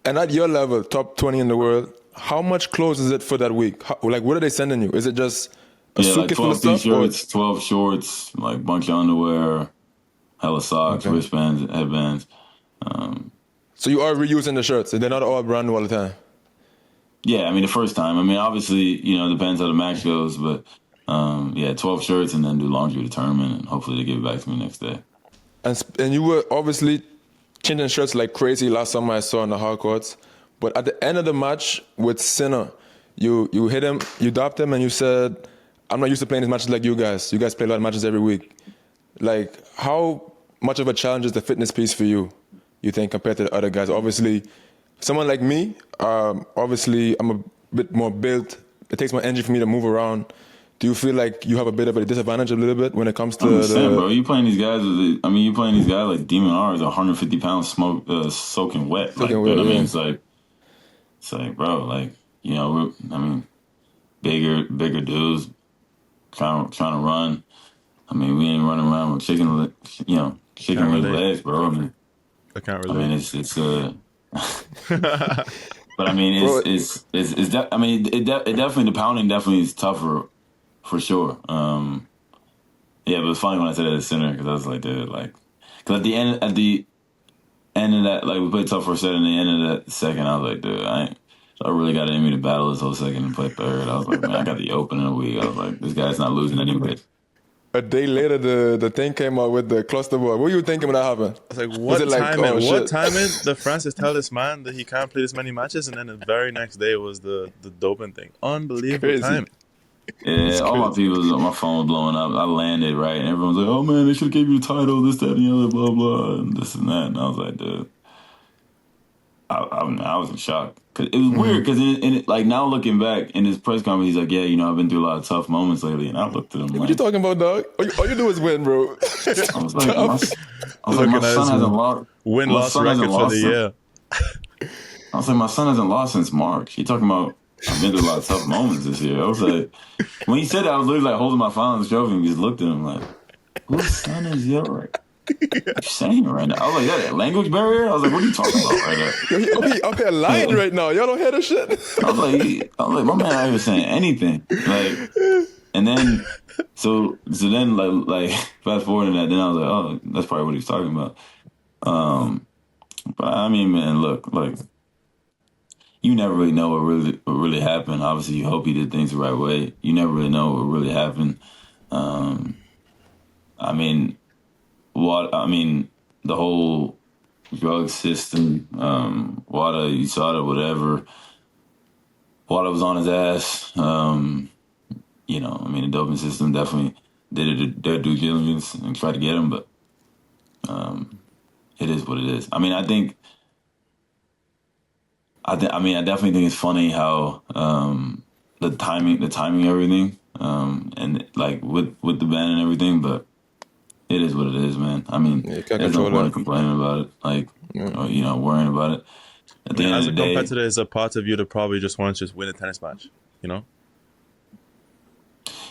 Speaker 1: And at your level, top 20 in the world, how much clothes is it for that week? What are they sending you? Is it just a suitcase full of
Speaker 3: 12
Speaker 1: stuff?
Speaker 3: t-shirts, 12 shorts, like bunch of underwear, hella socks, wristbands, headbands.
Speaker 1: So you are reusing the shirts, and they're not all brand new all the time?
Speaker 3: Yeah, I mean, the first time. I mean, obviously, it depends how the match goes, but 12 shirts and then do laundry to tournament, and hopefully they give it back to me next day.
Speaker 1: And you were obviously changing shirts like crazy last summer I saw on the hard courts. But at the end of the match with Sinner, you hit him, you dopped him, and you said, I'm not used to playing these matches like you guys. You guys play a lot of matches every week. Like, how much of a challenge is the fitness piece for you, you think, compared to the other guys? Obviously, someone like me, obviously I'm a bit more built. It takes more energy for me to move around. Do you feel like you have a bit of a disadvantage a little bit when it comes to
Speaker 3: bro. You playing these guys like Demon R is 150 pounds soaking wet. It's like, bro, like, bigger dudes trying to run. I mean, we ain't running around with chicken leg legs, bro.
Speaker 2: I can't relate.
Speaker 3: I mean, but I mean, it definitely, the pounding definitely is tougher. For sure. But it's funny when I said that at center, because I was like, dude, because at the end of that, like, we played tough for a set, and the end of that second, I was like, dude, I really got it in me to battle this whole second and play third. I was like, man, I got the open in a week. I was like, this guy's not losing anyway.
Speaker 1: A day later, the thing came out with the cluster board. What were you thinking when that happened?
Speaker 2: I was like, what timing the Francis tell this man that he can't play this many matches, and then the very next day was the doping thing. Unbelievable timing.
Speaker 3: Yeah, all my people, my phone was blowing up. I landed, right, and everyone's like, oh, man, they should have gave you the title, this, that, and the other, blah, blah, and this and that. And I was like, dude, I was in shock. Cause it was weird, because like, now looking back in his press conference, he's like, yeah, I've been through a lot of tough moments lately. And I looked at him like,
Speaker 1: what you talking about, dog? All you do is win, bro.
Speaker 3: I was like, my son hasn't lost.
Speaker 2: Win-loss record for the year.
Speaker 3: I was like, my son hasn't lost since March. He talking about, I've been through a lot of tough moments this year. I was like, when he said that, I was literally like holding my finals trophy and just looked at him like, whose son is yours? You're saying it right now. I was like, that language barrier? I was like, what are you talking about right now?
Speaker 1: He up here lying right now. Y'all don't hear the shit?
Speaker 3: I was like, my man not even saying anything. Like, and then, so then, like fast forward to that, then I was like, oh, that's probably what he's talking about. But I mean, man, look, like, you never really know what really happened. Obviously, you hope he did things the right way. You never really know what really happened. I mean, the whole drug system, WADA, USADA, whatever. WADA was on his ass. The doping system definitely did their due diligence and tried to get him, but it is what it is. I definitely think it's funny how the timing, everything, and like with the ban and everything, but it is what it is, man. There's no point in complaining about it, or worrying about it. At the end
Speaker 2: as
Speaker 3: of
Speaker 2: a
Speaker 3: the day,
Speaker 2: competitor, there's a part of you that probably just wants to just win a tennis match,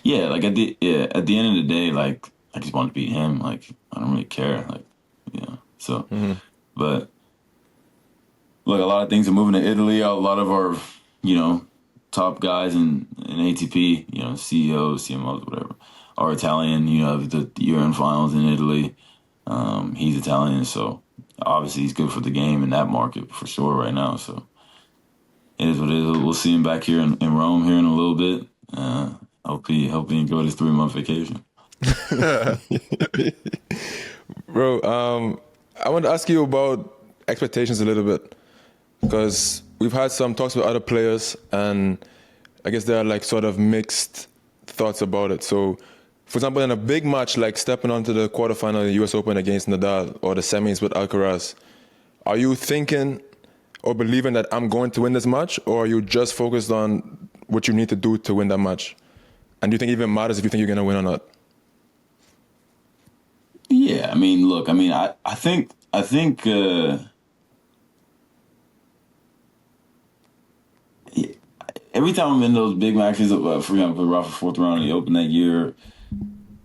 Speaker 3: Yeah, like at the end of the day, like I just want to beat him. Like I don't really care. Like so, but look, a lot of things are moving to Italy. A lot of our top guys in ATP, CEOs, CMOs, whatever, are Italian. The year-end finals in Italy. He's Italian, so obviously he's good for the game in that market for sure right now. So it is what it is. We'll see him back here in Rome here in a little bit. Hope he enjoyed his 3-month vacation.
Speaker 1: Bro, I want to ask you about expectations a little bit, because we've had some talks with other players, and I guess there are like sort of mixed thoughts about it. So, for example, in a big match like stepping onto the quarterfinal of the US Open against Nadal or the semis with Alcaraz, are you thinking or believing that I'm going to win this match, or are you just focused on what you need to do to win that match? And do you think it even matters if you think you're going to win or not?
Speaker 3: Yeah, look, I think every time I'm in those big matches, for example, Rafa fourth round of the Open that year,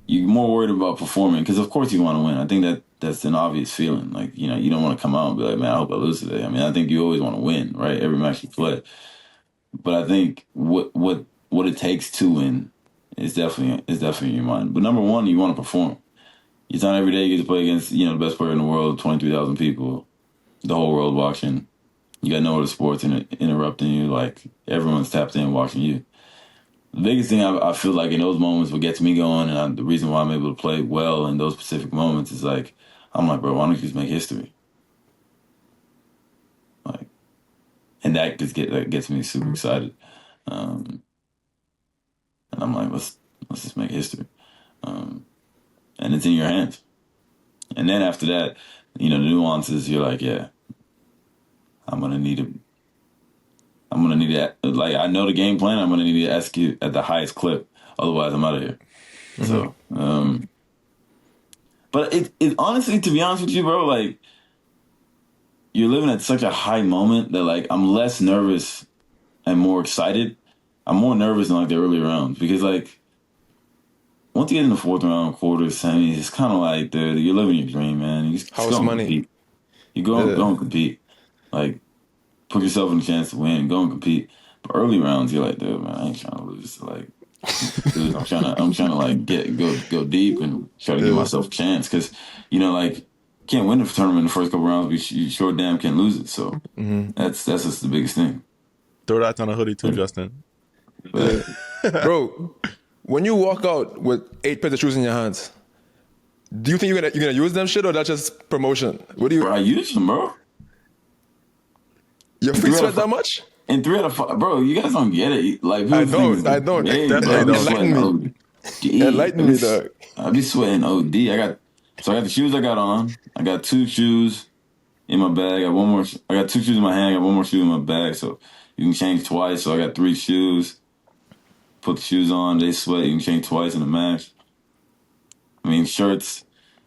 Speaker 3: you're more worried about performing because, of course, you want to win. I think that's an obvious feeling. Like, you don't want to come out and be like, man, I hope I lose today. I think you always want to win, right? Every match you play. But I think what it takes to win is definitely in your mind. But number one, you want to perform. It's not every day you get to play against, the best player in the world, 23,000 people, the whole world watching. You got no other sports interrupting you. Like, everyone's tapped in watching you. The biggest thing I feel like in those moments what gets me going, and the reason why I'm able to play well in those specific moments is like, I'm like, bro, why don't you just make history? Like, and that gets me super excited. And I'm like, let's just make history. And it's in your hands. And then after that, the nuances, you're like, yeah, I'm gonna need to, like, I know the game plan. I'm gonna need to execute at the highest clip. Otherwise, I'm out of here. Mm-hmm. So, but it honestly, to be honest with you, bro, like, you're living at such a high moment that, like, I'm less nervous and more excited. I'm more nervous in, like, the early rounds because, like, once you get in the fourth round, quarters, semis, it's kind of like, dude, you're living your dream, man. You just
Speaker 1: House money.
Speaker 3: Compete. You go and compete. Like, put yourself in a chance to win. Go and compete. But early rounds, you're like, dude, man, I ain't trying to lose. Like, dude, I'm trying to like go deep and try to give myself a chance because, like, can't win the tournament in the first couple rounds, but you sure damn can't lose it. So that's just the biggest thing.
Speaker 2: Throw that on a hoodie too, Justin.
Speaker 1: Bro, when you walk out with 8 pairs of shoes in your hands, do you think you're gonna use them shit, or that's just promotion? What do you?
Speaker 3: Bro, I use them, bro.
Speaker 1: Your feet sweat that much?
Speaker 3: And 3 out of 5, bro. You guys don't get it. Like,
Speaker 1: I don't.
Speaker 2: Definitely don't.
Speaker 1: Enlighten me, dog.
Speaker 3: I be sweating OD. I got the shoes I got on. I got 2 shoes in my bag. I got one more. I got 2 shoes in my hand. I got 1 more shoe in my bag. So you can change twice. So I got 3 shoes. Put the shoes on. They sweat. You can change twice in the match. Shirts.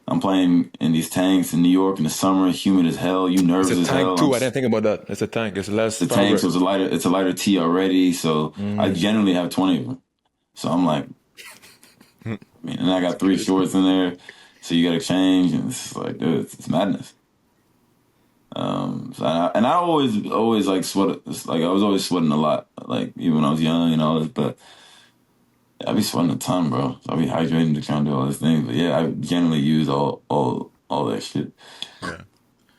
Speaker 3: I'm playing in these tanks in New York in the summer, humid as hell. You nervous as hell.
Speaker 1: It's a tank too. I didn't think about that. It's a tank. It's less.
Speaker 3: It's a tank, so it's a lighter tee already. So I generally have 20 of them. So I'm like, and I got 3 shorts in there. So you got to change, and it's like, dude, it's madness. I always like sweat. Like, I was always sweating a lot. Like, even when I was young and all this, but I be sweating a ton, bro. So I be hydrating to try and do all these things. But yeah, I generally use all that shit.
Speaker 2: Yeah,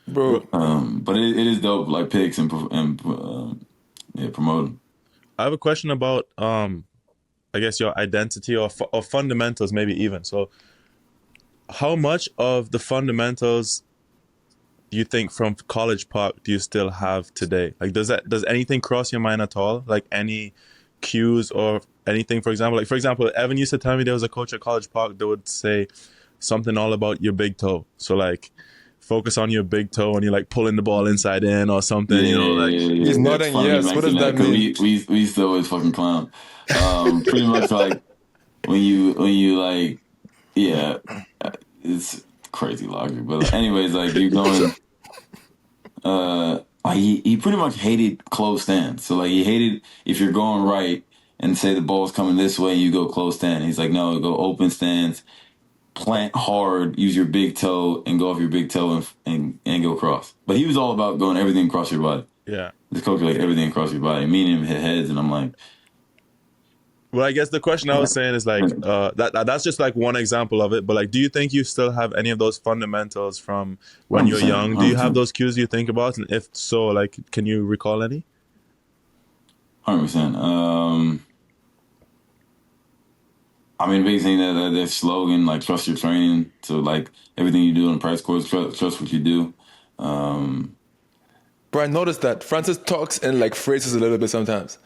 Speaker 1: bro.
Speaker 3: But it is dope, like picks and promoting.
Speaker 2: I have a question about I guess your identity or fundamentals, maybe even. So how much of the fundamentals do you think from College Park do you still have today? Like, does anything cross your mind at all? Like any cues or anything? For example, Evan used to tell me there was a coach at College Park that would say something all about your big toe. So like, focus on your big toe and you're like pulling the ball inside in or something.
Speaker 1: He's nodding yes. What does that mean?
Speaker 3: We used to always fucking clown. Pretty much like when you like, yeah, it's crazy logic. But anyways, like you're going, he pretty much hated closed stance. So like he hated if you're going right and say the ball's coming this way, you go closed stance. He's like, no, go open stance, plant hard, use your big toe and go off your big toe and go across. But he was all about going everything across your body.
Speaker 2: Yeah.
Speaker 3: This coach like everything across your body. Me and him hit heads and I'm like,
Speaker 2: well, I guess the question I was saying is like that's just like one example of it. But like, do you think you still have any of those fundamentals from when you're young? Do you have those cues you think about? And if so, like, can you recall any?
Speaker 3: 100%. I mean, the big thing that their slogan, like, trust your training. So, like, everything you do on the press course, trust what you do.
Speaker 1: Bro, I noticed that Francis talks in, like, phrases a little bit sometimes.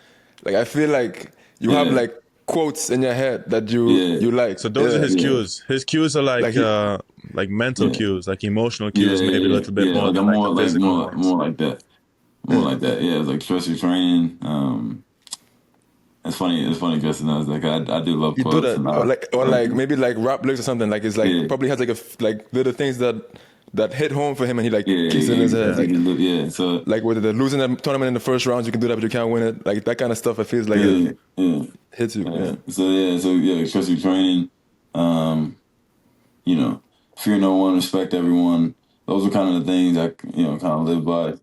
Speaker 1: Like, I feel like you have, like, quotes in your head that you like.
Speaker 2: So those are his cues. His cues are like mental cues, like emotional cues, maybe a little bit more than
Speaker 3: more
Speaker 2: like
Speaker 3: like that. More like that. Yeah, it's like trust your training. It's funny, Justin. I was like, I do love
Speaker 1: you
Speaker 3: quotes.
Speaker 1: Do that, or maybe like rap lyrics or something. Like it's like probably has like little things that hit home for him, and he like keeps it in his head.
Speaker 3: So
Speaker 1: like with the losing that tournament in the first round, you can do that, but you can't win it. Like that kind of stuff. It feels like it hits you.
Speaker 3: So trust your training. Fear no one, respect everyone. Those are kind of the things I kind of live by.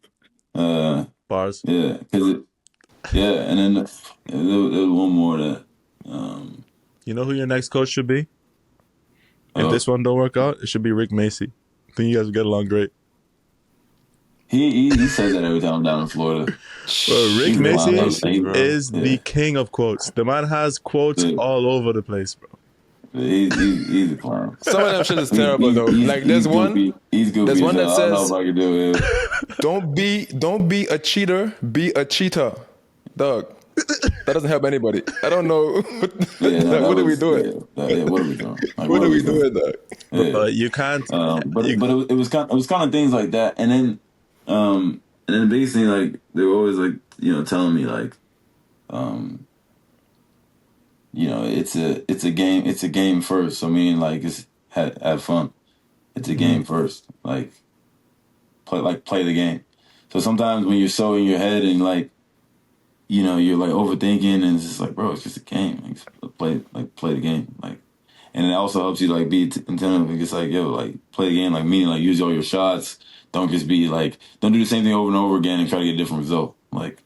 Speaker 2: Bars.
Speaker 3: Yeah, because and then there was one more that.
Speaker 2: You know who your next coach should be? If this one don't work out, it should be Rick Macy. I think you guys will get along great.
Speaker 3: He says that every time I'm down in Florida.
Speaker 2: Bro, Rick Macy is the king of quotes. The man has quotes all over the place, bro.
Speaker 3: He's a clown.
Speaker 1: Some of them shit is terrible though. Like there's one.
Speaker 3: He's goofy.
Speaker 1: There's one that says,
Speaker 3: I don't know if I can do it.
Speaker 1: "Don't be a cheater, be a cheater." Dog, that doesn't help anybody. I don't know. What are we doing?
Speaker 3: What are we doing? Like,
Speaker 1: what are we doing, dog?
Speaker 2: But you can't.
Speaker 3: But it was kind of things like that, and then the biggest thing, like they were always like telling me like, it's a game first. So I mean, like it's have fun. It's a game first. Like play the game. So sometimes when you're so in your head and like, you're like overthinking, and it's just like, bro, it's just a game. Like play the game. Like, and it also helps you like be attentive. It's like, yo, like play the game. Like meaning like use all your shots. Don't just be like, don't do the same thing over and over again and try to get a different result. Like,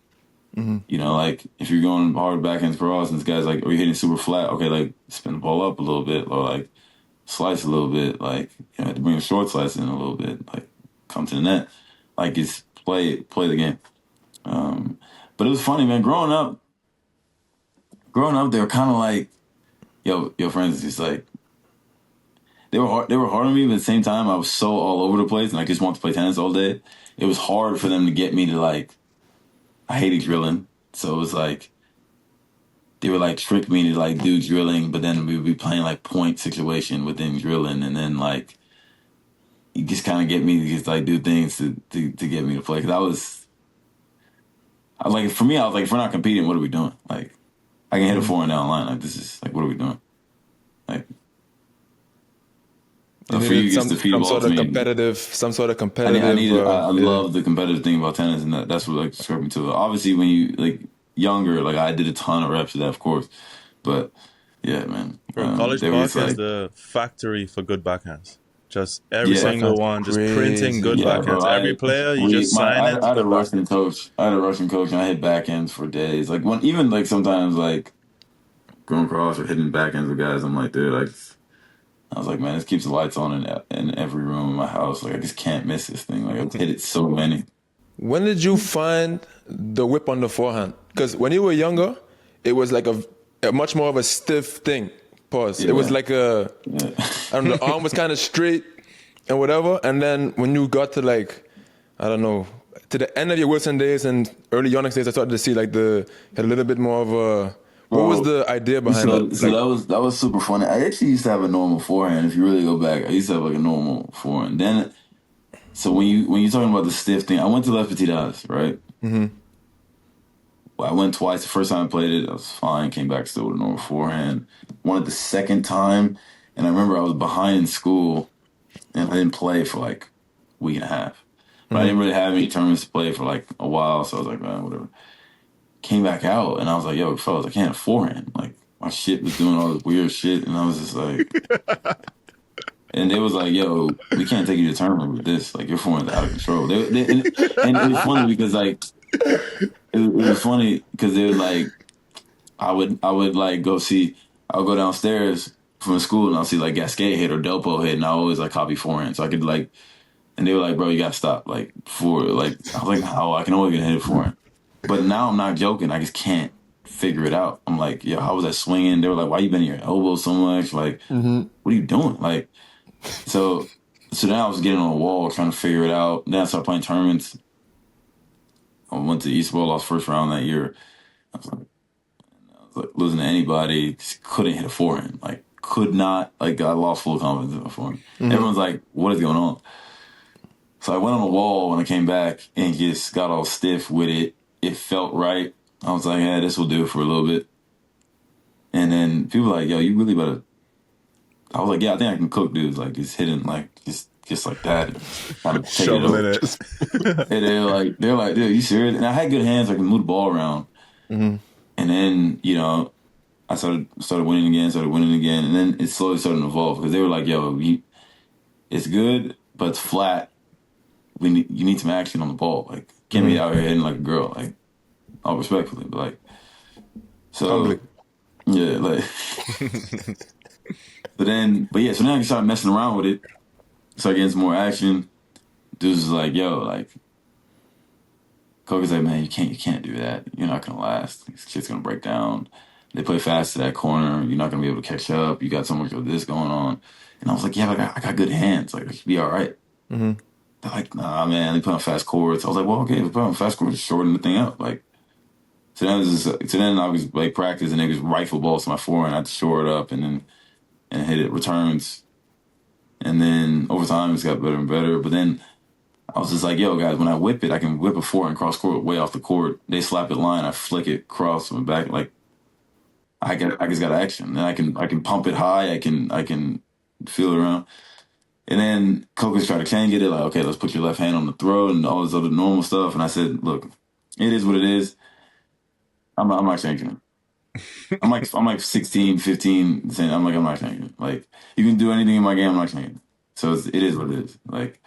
Speaker 3: like if you're going hard backhand cross and this guy's like, or you're hitting super flat, okay, like spin the ball up a little bit, or like slice a little bit, like have to bring a short slice in a little bit, like come to the net, like it's play the game. But it was funny, man. Growing up, they were kind of like, your friends just like, they were hard on me, but at the same time, I was so all over the place, and I just wanted to play tennis all day. It was hard for them to get me to like, I hated drilling, so it was like, they would like trick me to like do drilling, but then we would be playing like point situation within drilling, and then like, you just kind of get me to just like do things to get me to play. Because I was like, for me, I was like, if we're not competing, what are we doing? Like, I can hit a forehand down the line. Like, this is like, what are we doing? Like,
Speaker 1: for you, some sort of competitive.
Speaker 3: I love the competitive thing about tennis, and that's what like struck me to it. Obviously, when you like younger, like I did a ton of reps of that, of course. But yeah, man.
Speaker 2: College Park is the factory for good backhands. Just every single one, just printing good backhands. Bro, every player, you just sign it.
Speaker 3: I had a Russian coach. And I hit backhands for days. Like even like sometimes like going across or hitting backhands with guys, I'm like, dude, like I was like, man, this keeps the lights on in every room in my house. Like I just can't miss this thing. Like I've hit it so many.
Speaker 1: When did you find the whip on the forehand? Because when you were younger, it was like a much more of a stiff thing. Pause.
Speaker 3: Yeah.
Speaker 1: It was like I don't know, the arm was kind of straight and whatever. And then when you got to like, I don't know, to the end of your Wilson days and early Yonex days, I started to see like had a little bit more of a. What was the idea behind that?
Speaker 3: So that was super funny. I actually used to have a normal forehand. If you really go back, I used to have like a normal forehand. Then, so when you're talking about the stiff thing, I went to Les Petitas, right? Mm-hmm. Well, I went twice. The first time I played it, I was fine. Came back still with a normal forehand. Won it the second time, and I remember I was behind in school, and I didn't play for like a week and a half. But I didn't really have any tournaments to play for like a while, so I was like, man, whatever. Came back out, and I was like, yo, fellas, I can't have forehand. Like, my shit was doing all this weird shit, and I was just like... and they was like, yo, we can't take you to tournament with this. Like, your forehand's out of control. And it was funny because, like... It was funny because they were like... I would like, go see... I would go downstairs from school, and I'll see, like, Gasquet hit or Delpo hit, and I always, like, copy forehand. So I could, like... And they were like, bro, you gotta stop. Like, I was like, how? I can always get hit forehand. But now I'm not joking. I just can't figure it out. I'm like, yo, how was that swinging? They were like, why you bending your elbow so much? Like, what are you doing? Like, so then I was getting on the wall trying to figure it out. Then I started playing tournaments. I went to Eastbourne, lost first round that year. I was like losing to anybody. Just couldn't hit a forehand. Like, could not. Like, I lost full confidence in my forehand. Everyone's like, what is going on? So I went on the wall when I came back and just got all stiff with it. It felt right. I was like, yeah, this will do for a little bit. And then people were like, yo, you really better. I was like, yeah, I think I can cook dudes. Like, just hitting, like, just like that. And kind of take it over. And they're like, dude, you serious? And I had good hands. I could move the ball around. And then, you know, I started winning again. And then it slowly started to evolve because they were like, yo, it's good, but it's flat. You need some action on the ball. Like, can't be out here hitting like a girl. Like, all respectfully, but like, so yeah, like. So then I started messing around with it. Started getting some more action. Dudes was like, yo, like, Coach was like, man, you can't do that. You're not gonna last. This shit's gonna break down. They play fast to that corner. You're not gonna be able to catch up. You got so much of this going on. And I was like, yeah, but I got good hands. Like, I should be all right. They're like, nah, man, they put on fast courts. I was like, well, okay, if we put on fast courts, shorten the thing up. Like, so then I was like practicing, they just rifle balls to my forehand. I had to shore it up and hit it returns. And then over time, it's got better and better. But then I was just like, yo, guys, when I whip it, I can whip a forehand cross court way off the court. They slap it line, I flick it cross my back. Like, I just got action. And I can pump it high. I can feel it around. And then Coco's tried to change it. They're like, okay, let's put your left hand on the throat and all this other normal stuff. And I said, look, it is what it is. I'm not changing it. I'm like 16, 15, saying, I'm not changing it. Like, you can do anything in my game, I'm not changing it. So it is what it is. Like,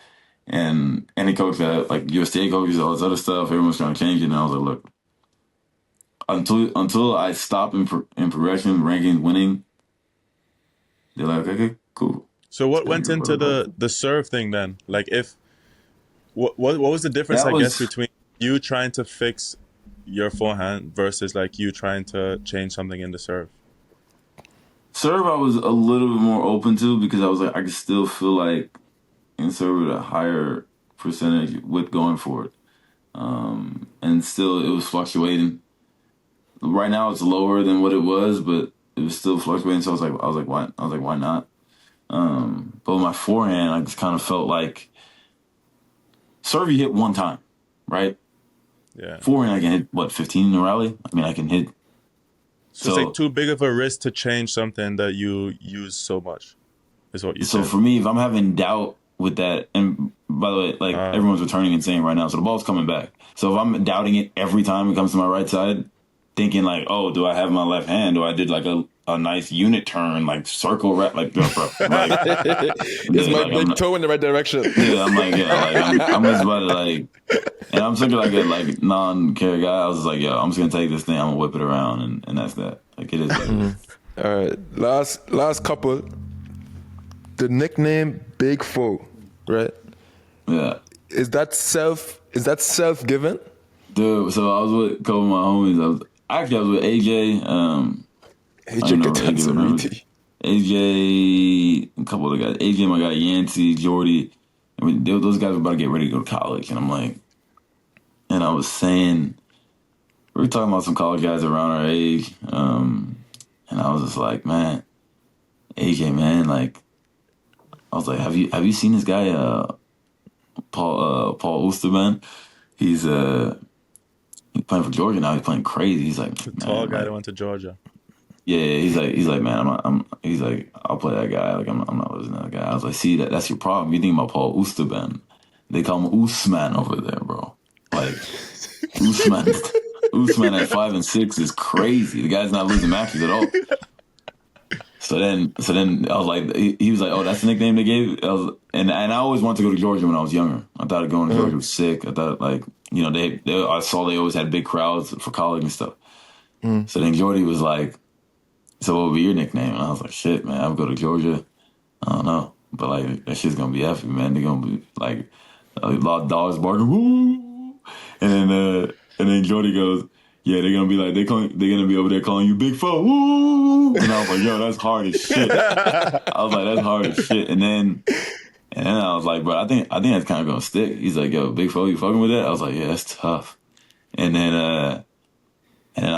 Speaker 3: and any coach that, like, USTA coaches, all this other stuff, everyone's trying to change it. And I was like, look, until I stop in progression, ranking, winning, they're like, okay, cool.
Speaker 2: So what went into the serve thing then? Like, what was the difference, guess, between you trying to fix your forehand versus like you trying to change something in the serve?
Speaker 3: Serve, I was a little bit more open to because I was like, I could still feel like in serve with a higher percentage with going for it. And still it was fluctuating. Right now it's lower than what it was, but it was still fluctuating. So I was like, why not? But with my forehand, I just kind of felt like serve you hit one time, right?
Speaker 2: Yeah.
Speaker 3: Forehand, I can hit, what, 15 in a rally? I mean, I can hit.
Speaker 2: So it's like too big of a risk to change something that you use so much, is what you said.
Speaker 3: So for me, if I'm having doubt with that, and by the way, like everyone's returning and saying right now, so the ball's coming back. So if I'm doubting it every time it comes to my right side, thinking like, oh, do I have my left hand? Or I did like a nice unit turn, like circle wrap, like, bro. Like,
Speaker 1: it's my big toe in the right direction.
Speaker 3: Yeah, I'm like, I'm just about to like, and I'm thinking like a non-care guy. I was just like, yo, I'm just gonna take this thing, I'm gonna whip it around, and that's that. Like, it is. What it is.
Speaker 1: All right, last couple. The nickname BigFoe, right?
Speaker 3: Yeah.
Speaker 1: Is that self-given?
Speaker 3: Dude, so I was with a couple of my homies. I was with AJ. AJ AJ, a couple of guys. AJ, my guy Yancey, Jordy. I mean, those guys were about to get ready to go to college, and I'm like, and I was saying, we were talking about some college guys around our age, and I was just like, man, AJ, man, like, I was like, have you seen this guy, Paul Oosterman? He's playing for Georgia now. He's playing crazy. He's like
Speaker 2: the tall guy that went to Georgia.
Speaker 3: Yeah, he's like, man, he's like, I'll play that guy. Like, I'm not losing that guy. I was like, see, that's your problem. You think about Paul Oosterman. They call him Usman over there, bro. Like, Usman at 5 and 6 is crazy. The guy's not losing matches at all. So then I was like, he was like, oh, that's the nickname they gave. And I always wanted to go to Georgia when I was younger. I thought going to Georgia was sick. I thought, like, you know, I saw they always had big crowds for college and stuff. So then Jordy was like, so what would be your nickname? And I was like, shit, man, I'll go to Georgia. I don't know. But, like, that shit's going to be epic, man. They're going to be, like, a lot of dogs barking, woo! And then Jordy goes, yeah, they're going to be like, they're going to be over there calling you BigFoe, woo! And I was like, yo, that's hard as shit. I was like, that's hard as shit. And then I was like, bro, I think that's kind of going to stick. He's like, yo, BigFoe, you fucking with that? I was like, yeah, that's tough. And then I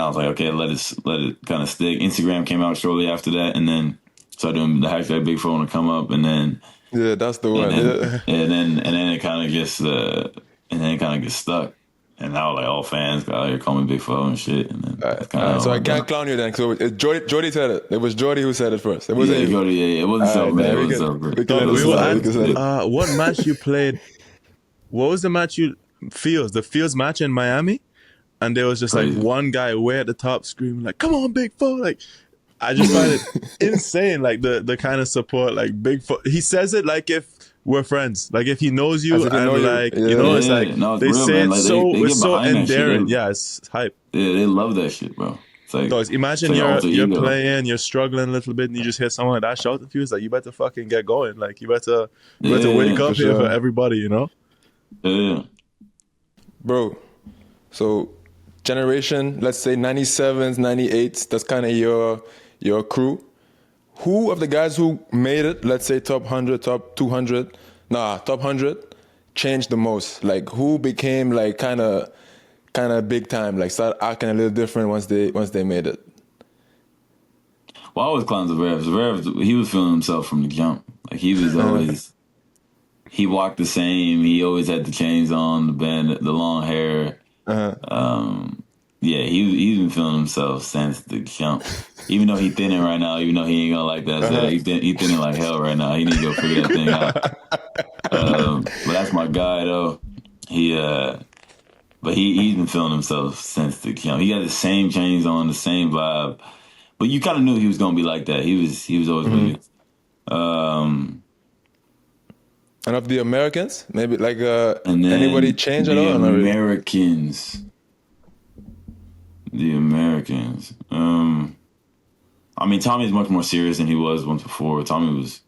Speaker 3: was like, okay, let it kind of stick. Instagram came out shortly after that, and then started doing the hashtag BigFoe to come up, and then
Speaker 1: that's the one.
Speaker 3: And then it kind of gets stuck. And now like all fans got out here calling me BigFoe and shit. And then
Speaker 1: so I can't clown you then. So Jordy said it. It was Jordy who said it first. It wasn't you.
Speaker 3: Jordy, yeah, it wasn't self-made. It wasn't self-made.
Speaker 2: What match you played? What was the match the Fields match in Miami? And there was just like one guy way at the top screaming like, "Come on, BigFoe!" Like, I just find it insane. Like the kind of support, like BigFoe. He says it like if we're friends, like if he knows you, and like it's like they say it so it's so endearing. Yeah, it's hype.
Speaker 3: Yeah, they love that shit, bro. It's like,
Speaker 2: dogs, imagine you're playing, you're struggling a little bit, and you just hear someone like that shout at you. It's like you better fucking get going. Like you better wake up here for everybody, you know?
Speaker 3: Yeah,
Speaker 1: bro. So. Generation, let's say 97s, 98s, that's kind of your crew. Who of the guys who made it, let's say top 100, top 200, top 100, changed the most? Like who became like kind of big time, like started acting a little different once they made it?
Speaker 3: Well, I always clown Zverev. Zverev, he was feeling himself from the jump. Like he was always, he walked the same. He always had the chains on, the band, the long hair. Yeah, he's been feeling himself since the jump. Even though he's thinning right now, even though he ain't gonna like that, so he's thinning like hell right now. He need to go figure that thing out. But that's my guy though. But he's been feeling himself since the jump. He got the same chains on, the same vibe. But you kind of knew he was gonna be like that. He was always really good.
Speaker 1: And of the Americans, maybe like anybody change at all?
Speaker 3: The Americans. I mean, Tommy's much more serious than he was once before. Tommy was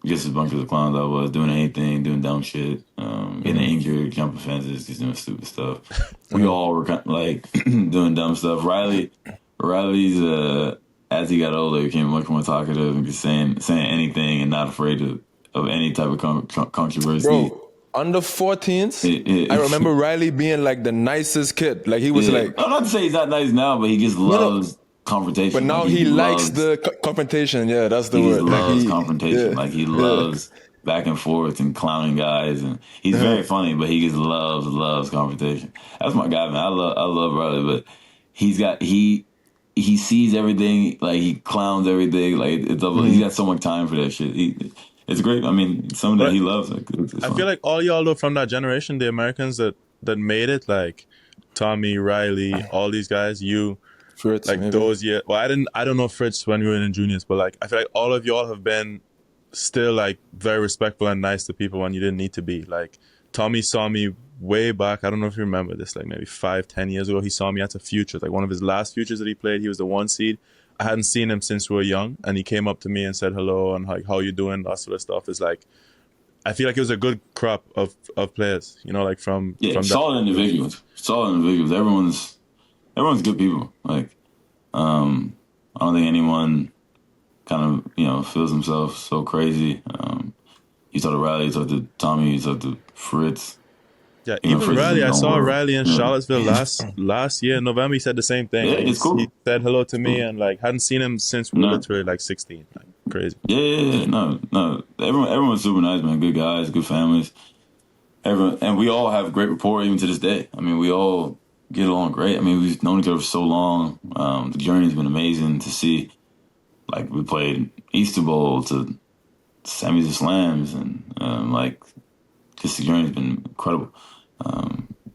Speaker 3: just as bunch of the clowns I was, doing anything, doing dumb shit, getting injured, jumping fences, just doing stupid stuff. We all were kind of like doing dumb stuff. Riley's as he got older, became much more talkative and just saying anything and not afraid of any type of controversy.
Speaker 1: Bro, under 14s, I remember Riley being like the nicest kid. Like he was like...
Speaker 3: I'm not to say he's not nice now, but he just loves confrontation.
Speaker 1: But now he likes the confrontation. Yeah, that's the word.
Speaker 3: He loves confrontation. Like he loves back and forth and clowning guys. And he's very funny, but he just loves confrontation. That's my guy, man. I love Riley, but he sees everything. Like he clowns everything. Like he's got so much time for that shit. It's great. I mean, something that he loves. Like,
Speaker 2: I feel like all y'all are from that generation, the Americans that made it, like Tommy, Riley, all these guys, you,
Speaker 1: Fritz,
Speaker 2: like
Speaker 1: maybe.
Speaker 2: Those years. Well, I don't know Fritz when we were in juniors, but like I feel like all of y'all have been still like very respectful and nice to people when you didn't need to be. Like Tommy saw me way back. I don't know if you remember this, like maybe 5-10 years ago. He saw me at a Futures, like one of his last Futures that he played. He was the 1 seed. I hadn't seen him since we were young, and he came up to me and said hello and like, how you doing? That sort of stuff. Is like, I feel like it was a good crop of players, you know, like from
Speaker 3: solid individuals. Everyone's good people. Like, I don't think anyone kind of, feels himself so crazy. You talk to Riley, you talk to Tommy, you talk to Fritz.
Speaker 2: Yeah, even
Speaker 3: Fritz
Speaker 2: Riley. I saw Riley in
Speaker 3: Yeah.
Speaker 2: Charlottesville last year in November. He said the same thing.
Speaker 3: Yeah, it's cool.
Speaker 2: He said hello to me and like hadn't seen him since we were literally like 16. Like crazy.
Speaker 3: Yeah. No. Everyone's super nice, man. Good guys, good families. And we all have great rapport even to this day. I mean, we all get along great. I mean, we've known each other for so long. The journey's been amazing to see. Like, we played Easter Bowl to semis and slams, and just the journey's been incredible.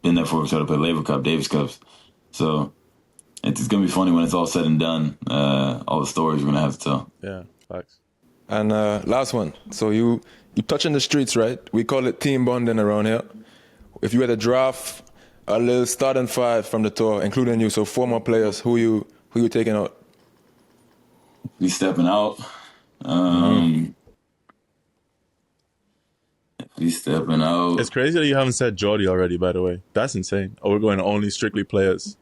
Speaker 3: Been there for each other, play Labor Cup, Davis Cups. So it's going to be funny when it's all said and done, all the stories we're going to have to tell.
Speaker 2: Yeah, facts.
Speaker 1: And last one. So you touching the streets, right? We call it team bonding around here. If you had to draft a little starting five from the tour, including you, so 4 more players, who you taking out?
Speaker 3: We stepping out. We stepping out.
Speaker 2: It's crazy that you haven't said Jordy already, by the way. That's insane. Oh, we're going only strictly players.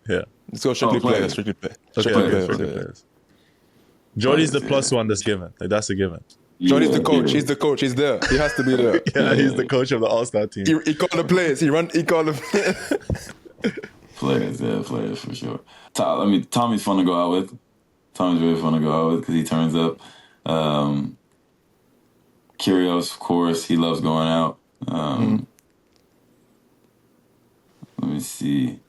Speaker 2: Yeah.
Speaker 1: Let's go strictly players. Strictly
Speaker 2: players. Jordy's the plus one that's given. Like, that's a given.
Speaker 1: Jordy's the coach. He's the coach. He's there. He has to be there.
Speaker 2: Yeah, he's the coach of the All-Star team.
Speaker 1: He called the plays. He called the
Speaker 3: Players for sure. Tommy's fun to go out with. Tommy's really fun to go out with because he turns up. Kyrgios, of course, he loves going out. Let me see.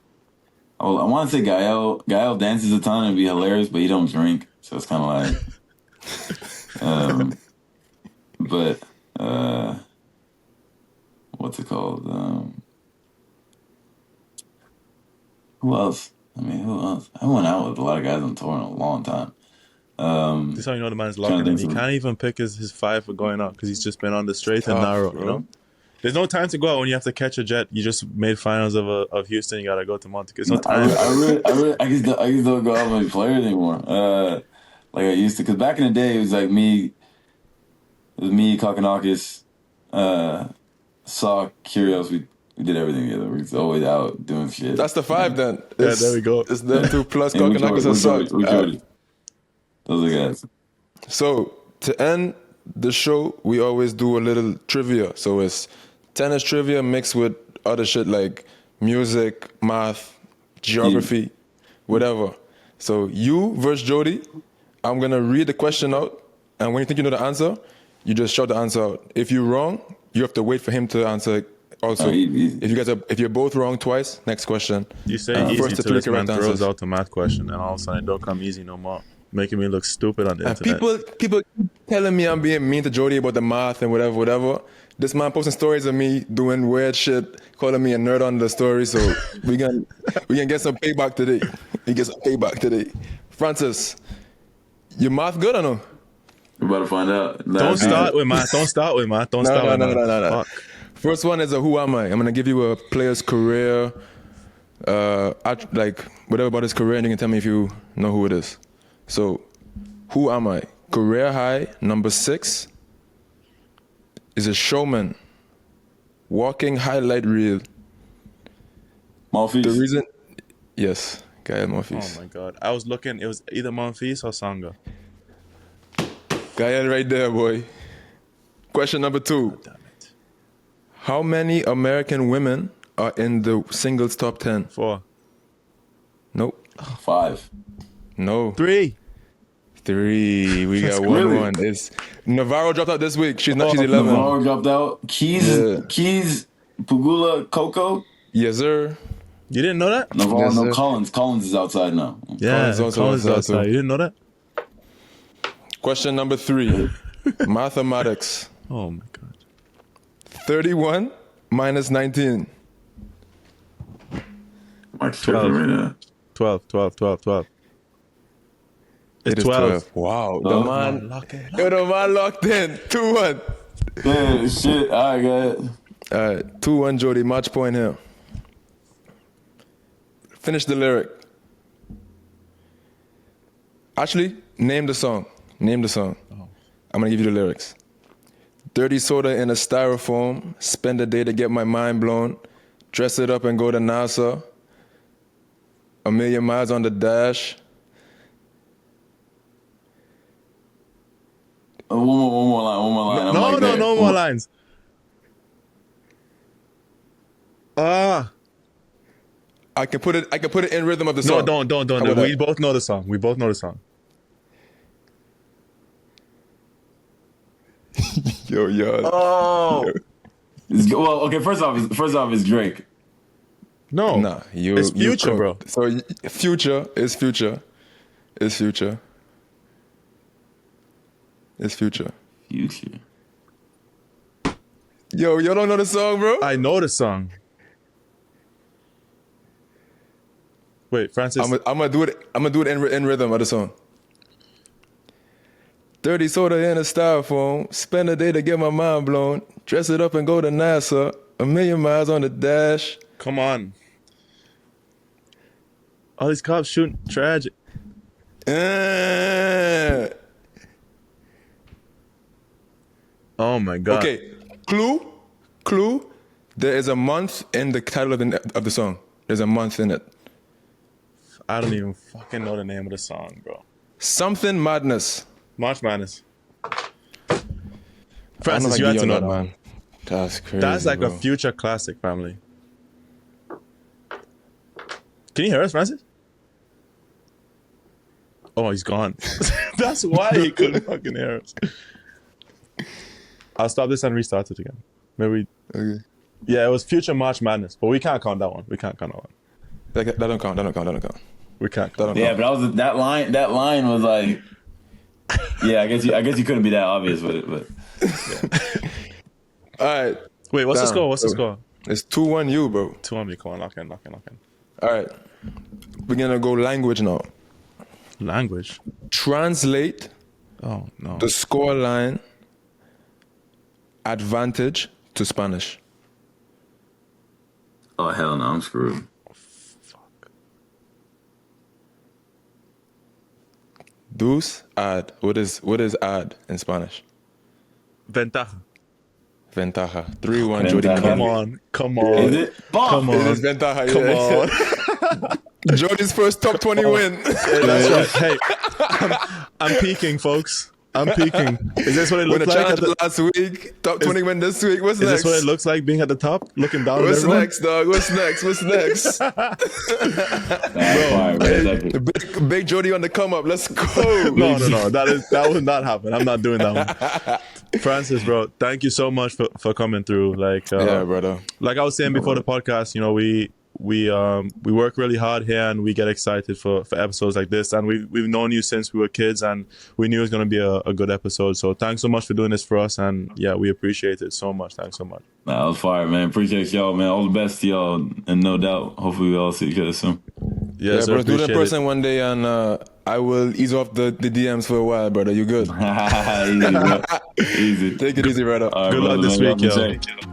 Speaker 3: I want to say Gael. Gael dances a ton and be hilarious, but he don't drink, so it's kind of like. But what's it called? Who else? Who else? I went out with a lot of guys on tour in a long time.
Speaker 2: This is how you know the man's locking in. He can't even pick his five for going out because he's just been on the straight and narrow, bro. You know? There's no time to go out when you have to catch a jet. You just made finals of Houston. You gotta go to Monte. There's no time.
Speaker 3: I just don't go out with players anymore. Like I used to, because back in the day it was like me. It was me, Kakanakis, Sock, Kyrgios. We did everything together. We was always out doing shit.
Speaker 1: That's the five then.
Speaker 2: Yeah, there we go.
Speaker 1: It's them two plus Kakanakis and Sock.
Speaker 3: Those are guys.
Speaker 1: So to end the show, we always do a little trivia. So it's tennis trivia mixed with other shit like music, math, geography, whatever. So you versus Jody, I'm gonna read the question out, and when you think you know the answer, you just shout the answer out. If you're wrong, you have to wait for him to answer. Also, if you're both wrong twice, next question.
Speaker 2: You say easy first to this man throws out the math question, and all of a sudden it don't come easy no more, making me look stupid on the internet.
Speaker 1: People telling me I'm being mean to Jody about the math and whatever. This man posting stories of me doing weird shit, calling me a nerd on the story. So we can get some payback today. We get some payback today. Francis, your math good or no?
Speaker 3: We're about to find out.
Speaker 2: Don't start with math. No.
Speaker 1: First one is a who am I? I'm gonna give you a player's career, like whatever about his career, and you can tell me if you know who it is. So, who am I? Career high, number 6, is a showman, walking highlight reel.
Speaker 3: Monfils.
Speaker 1: The reason, yes, Gael Monfils.
Speaker 2: Oh my God, I was looking. It was either Monfils or Sanga.
Speaker 1: Gael right there, boy. Question number 2.
Speaker 2: Oh, damn it.
Speaker 1: How many American women are in the singles top 10?
Speaker 2: 4.
Speaker 1: Nope.
Speaker 3: 5.
Speaker 1: No.
Speaker 2: 3.
Speaker 1: 3. We got 1-1. It's Navarro dropped out this week. She's 11.
Speaker 3: Navarro dropped out. Keys, Pugula, Coco.
Speaker 1: Yes, sir.
Speaker 2: You didn't know that?
Speaker 3: Navarro,
Speaker 1: Yes,
Speaker 3: no
Speaker 1: sir.
Speaker 3: Collins. Collins is outside now.
Speaker 2: Yeah, Collins is outside.
Speaker 1: too.
Speaker 2: You didn't know that?
Speaker 1: Question number 3. Mathematics.
Speaker 2: Oh my God.
Speaker 1: 31 minus 19.
Speaker 3: Mark's 12 right now.
Speaker 2: 12.
Speaker 1: It is 12. Wow. The man locked in. 2-1.
Speaker 3: Yeah, shit. All right, go ahead.
Speaker 1: All right. 2-1, Jody. Match point here. Finish the lyric. Actually, name the song. I'm going to give you the lyrics. Dirty soda in a styrofoam. Spend a day to get my mind blown. Dress it up and go to NASA. 1,000,000 miles on the dash.
Speaker 3: One more line. I'm
Speaker 2: No,
Speaker 3: like that.
Speaker 2: no more lines. Ah.
Speaker 1: I can put it in rhythm of the
Speaker 2: No,
Speaker 1: song.
Speaker 2: don't.
Speaker 1: How about
Speaker 2: We
Speaker 1: that?
Speaker 2: both know the song.
Speaker 1: Yo.
Speaker 3: Oh. Well, okay. First off, it's Drake.
Speaker 2: No.
Speaker 1: Nah,
Speaker 2: It's Future, bro.
Speaker 1: So Future is Future. It's Future. It's Future.
Speaker 3: Future.
Speaker 1: Yo, you don't know the song, bro?
Speaker 2: I know the song. Wait, Francis.
Speaker 1: I'm gonna do it in rhythm of the song. 30 soda in a styrofoam. Spend a day to get my mind blown. Dress it up and go to NASA. 1,000,000 miles on the dash.
Speaker 2: Come on. All these cops shooting tragic. Oh my god.
Speaker 1: Okay, clue. There is a month in the title of the song. There's a month in it.
Speaker 2: I don't even fucking know the name of the song, bro.
Speaker 1: Something Madness.
Speaker 2: March Madness.
Speaker 1: I don't
Speaker 2: Francis,
Speaker 1: like
Speaker 2: you have to
Speaker 1: Beyond
Speaker 2: know
Speaker 1: that,
Speaker 2: that
Speaker 1: man.
Speaker 2: one.
Speaker 1: That's crazy.
Speaker 2: That's like
Speaker 1: bro.
Speaker 2: a future classic, family. Can you hear us, Francis? Oh, he's gone. That's why he couldn't fucking hear us. I'll stop this and restart it again. Maybe.
Speaker 1: Okay.
Speaker 2: Yeah, it was Future March Madness, but we can't count that one.
Speaker 1: That don't count.
Speaker 2: We can't.
Speaker 1: That don't
Speaker 3: Yeah,
Speaker 1: count.
Speaker 3: but that line was like, yeah, I guess you couldn't be that obvious with it, but
Speaker 1: All right.
Speaker 2: Wait, what's the
Speaker 1: Damn.
Speaker 2: score? What's the score?
Speaker 1: It's 2-1 you, bro.
Speaker 2: 2 on me. Come on, lock in.
Speaker 1: All right. We're gonna go language now.
Speaker 2: Language.
Speaker 1: Translate
Speaker 2: Oh no.
Speaker 1: the score line advantage to Spanish.
Speaker 3: oh hell no, I'm screwed.
Speaker 1: Dos, ad. What is ad in Spanish?
Speaker 2: Ventaja.
Speaker 1: Ventaja. 3-1,
Speaker 3: Ventaja.
Speaker 1: Jody.
Speaker 2: Come
Speaker 3: Is
Speaker 2: on.
Speaker 3: it? Bomb.
Speaker 2: Come on.
Speaker 1: It is Ventaja,
Speaker 2: Come
Speaker 1: yeah.
Speaker 2: on.
Speaker 1: Jody's first top 20 win.
Speaker 2: Hey, that's right. Hey, I'm peaking, folks. I'm peaking. Is this what it
Speaker 1: Win
Speaker 2: looks
Speaker 1: a
Speaker 2: like?
Speaker 1: challenge last week, top 20 win this week. What's
Speaker 2: Is
Speaker 1: next?
Speaker 2: this what it looks like being at the top, looking down at
Speaker 1: What's
Speaker 2: everyone?
Speaker 1: next, dog? What's next?
Speaker 3: That's fire, bro. Exactly.
Speaker 1: Big Jody on the come up. Let's go.
Speaker 2: No. That would not happen. I'm not doing that one. Francis, bro, thank you so much for coming through.
Speaker 1: Yeah, brother.
Speaker 2: Like I was saying before the podcast, you know, we work really hard here and we get excited for episodes like this, and we've known you since we were kids and we knew it was going to be a good episode. So thanks so much for doing this for us, and yeah, we appreciate it so much. Thanks so much.
Speaker 3: Nah, that was fire, man. Appreciate y'all, man. All the best to y'all, and no doubt, hopefully we all see each other soon.
Speaker 2: Yes,
Speaker 1: Yeah, bro. Do it in
Speaker 2: appreciate
Speaker 1: person one day, and I will ease off the DMs for a while, brother. You good?
Speaker 3: Easy, bro. Easy.
Speaker 1: Take it easy, brother.
Speaker 3: All right,
Speaker 2: Good luck
Speaker 3: brother,
Speaker 2: this
Speaker 3: man.
Speaker 2: week,
Speaker 3: Y'all
Speaker 2: yo.
Speaker 3: be safe.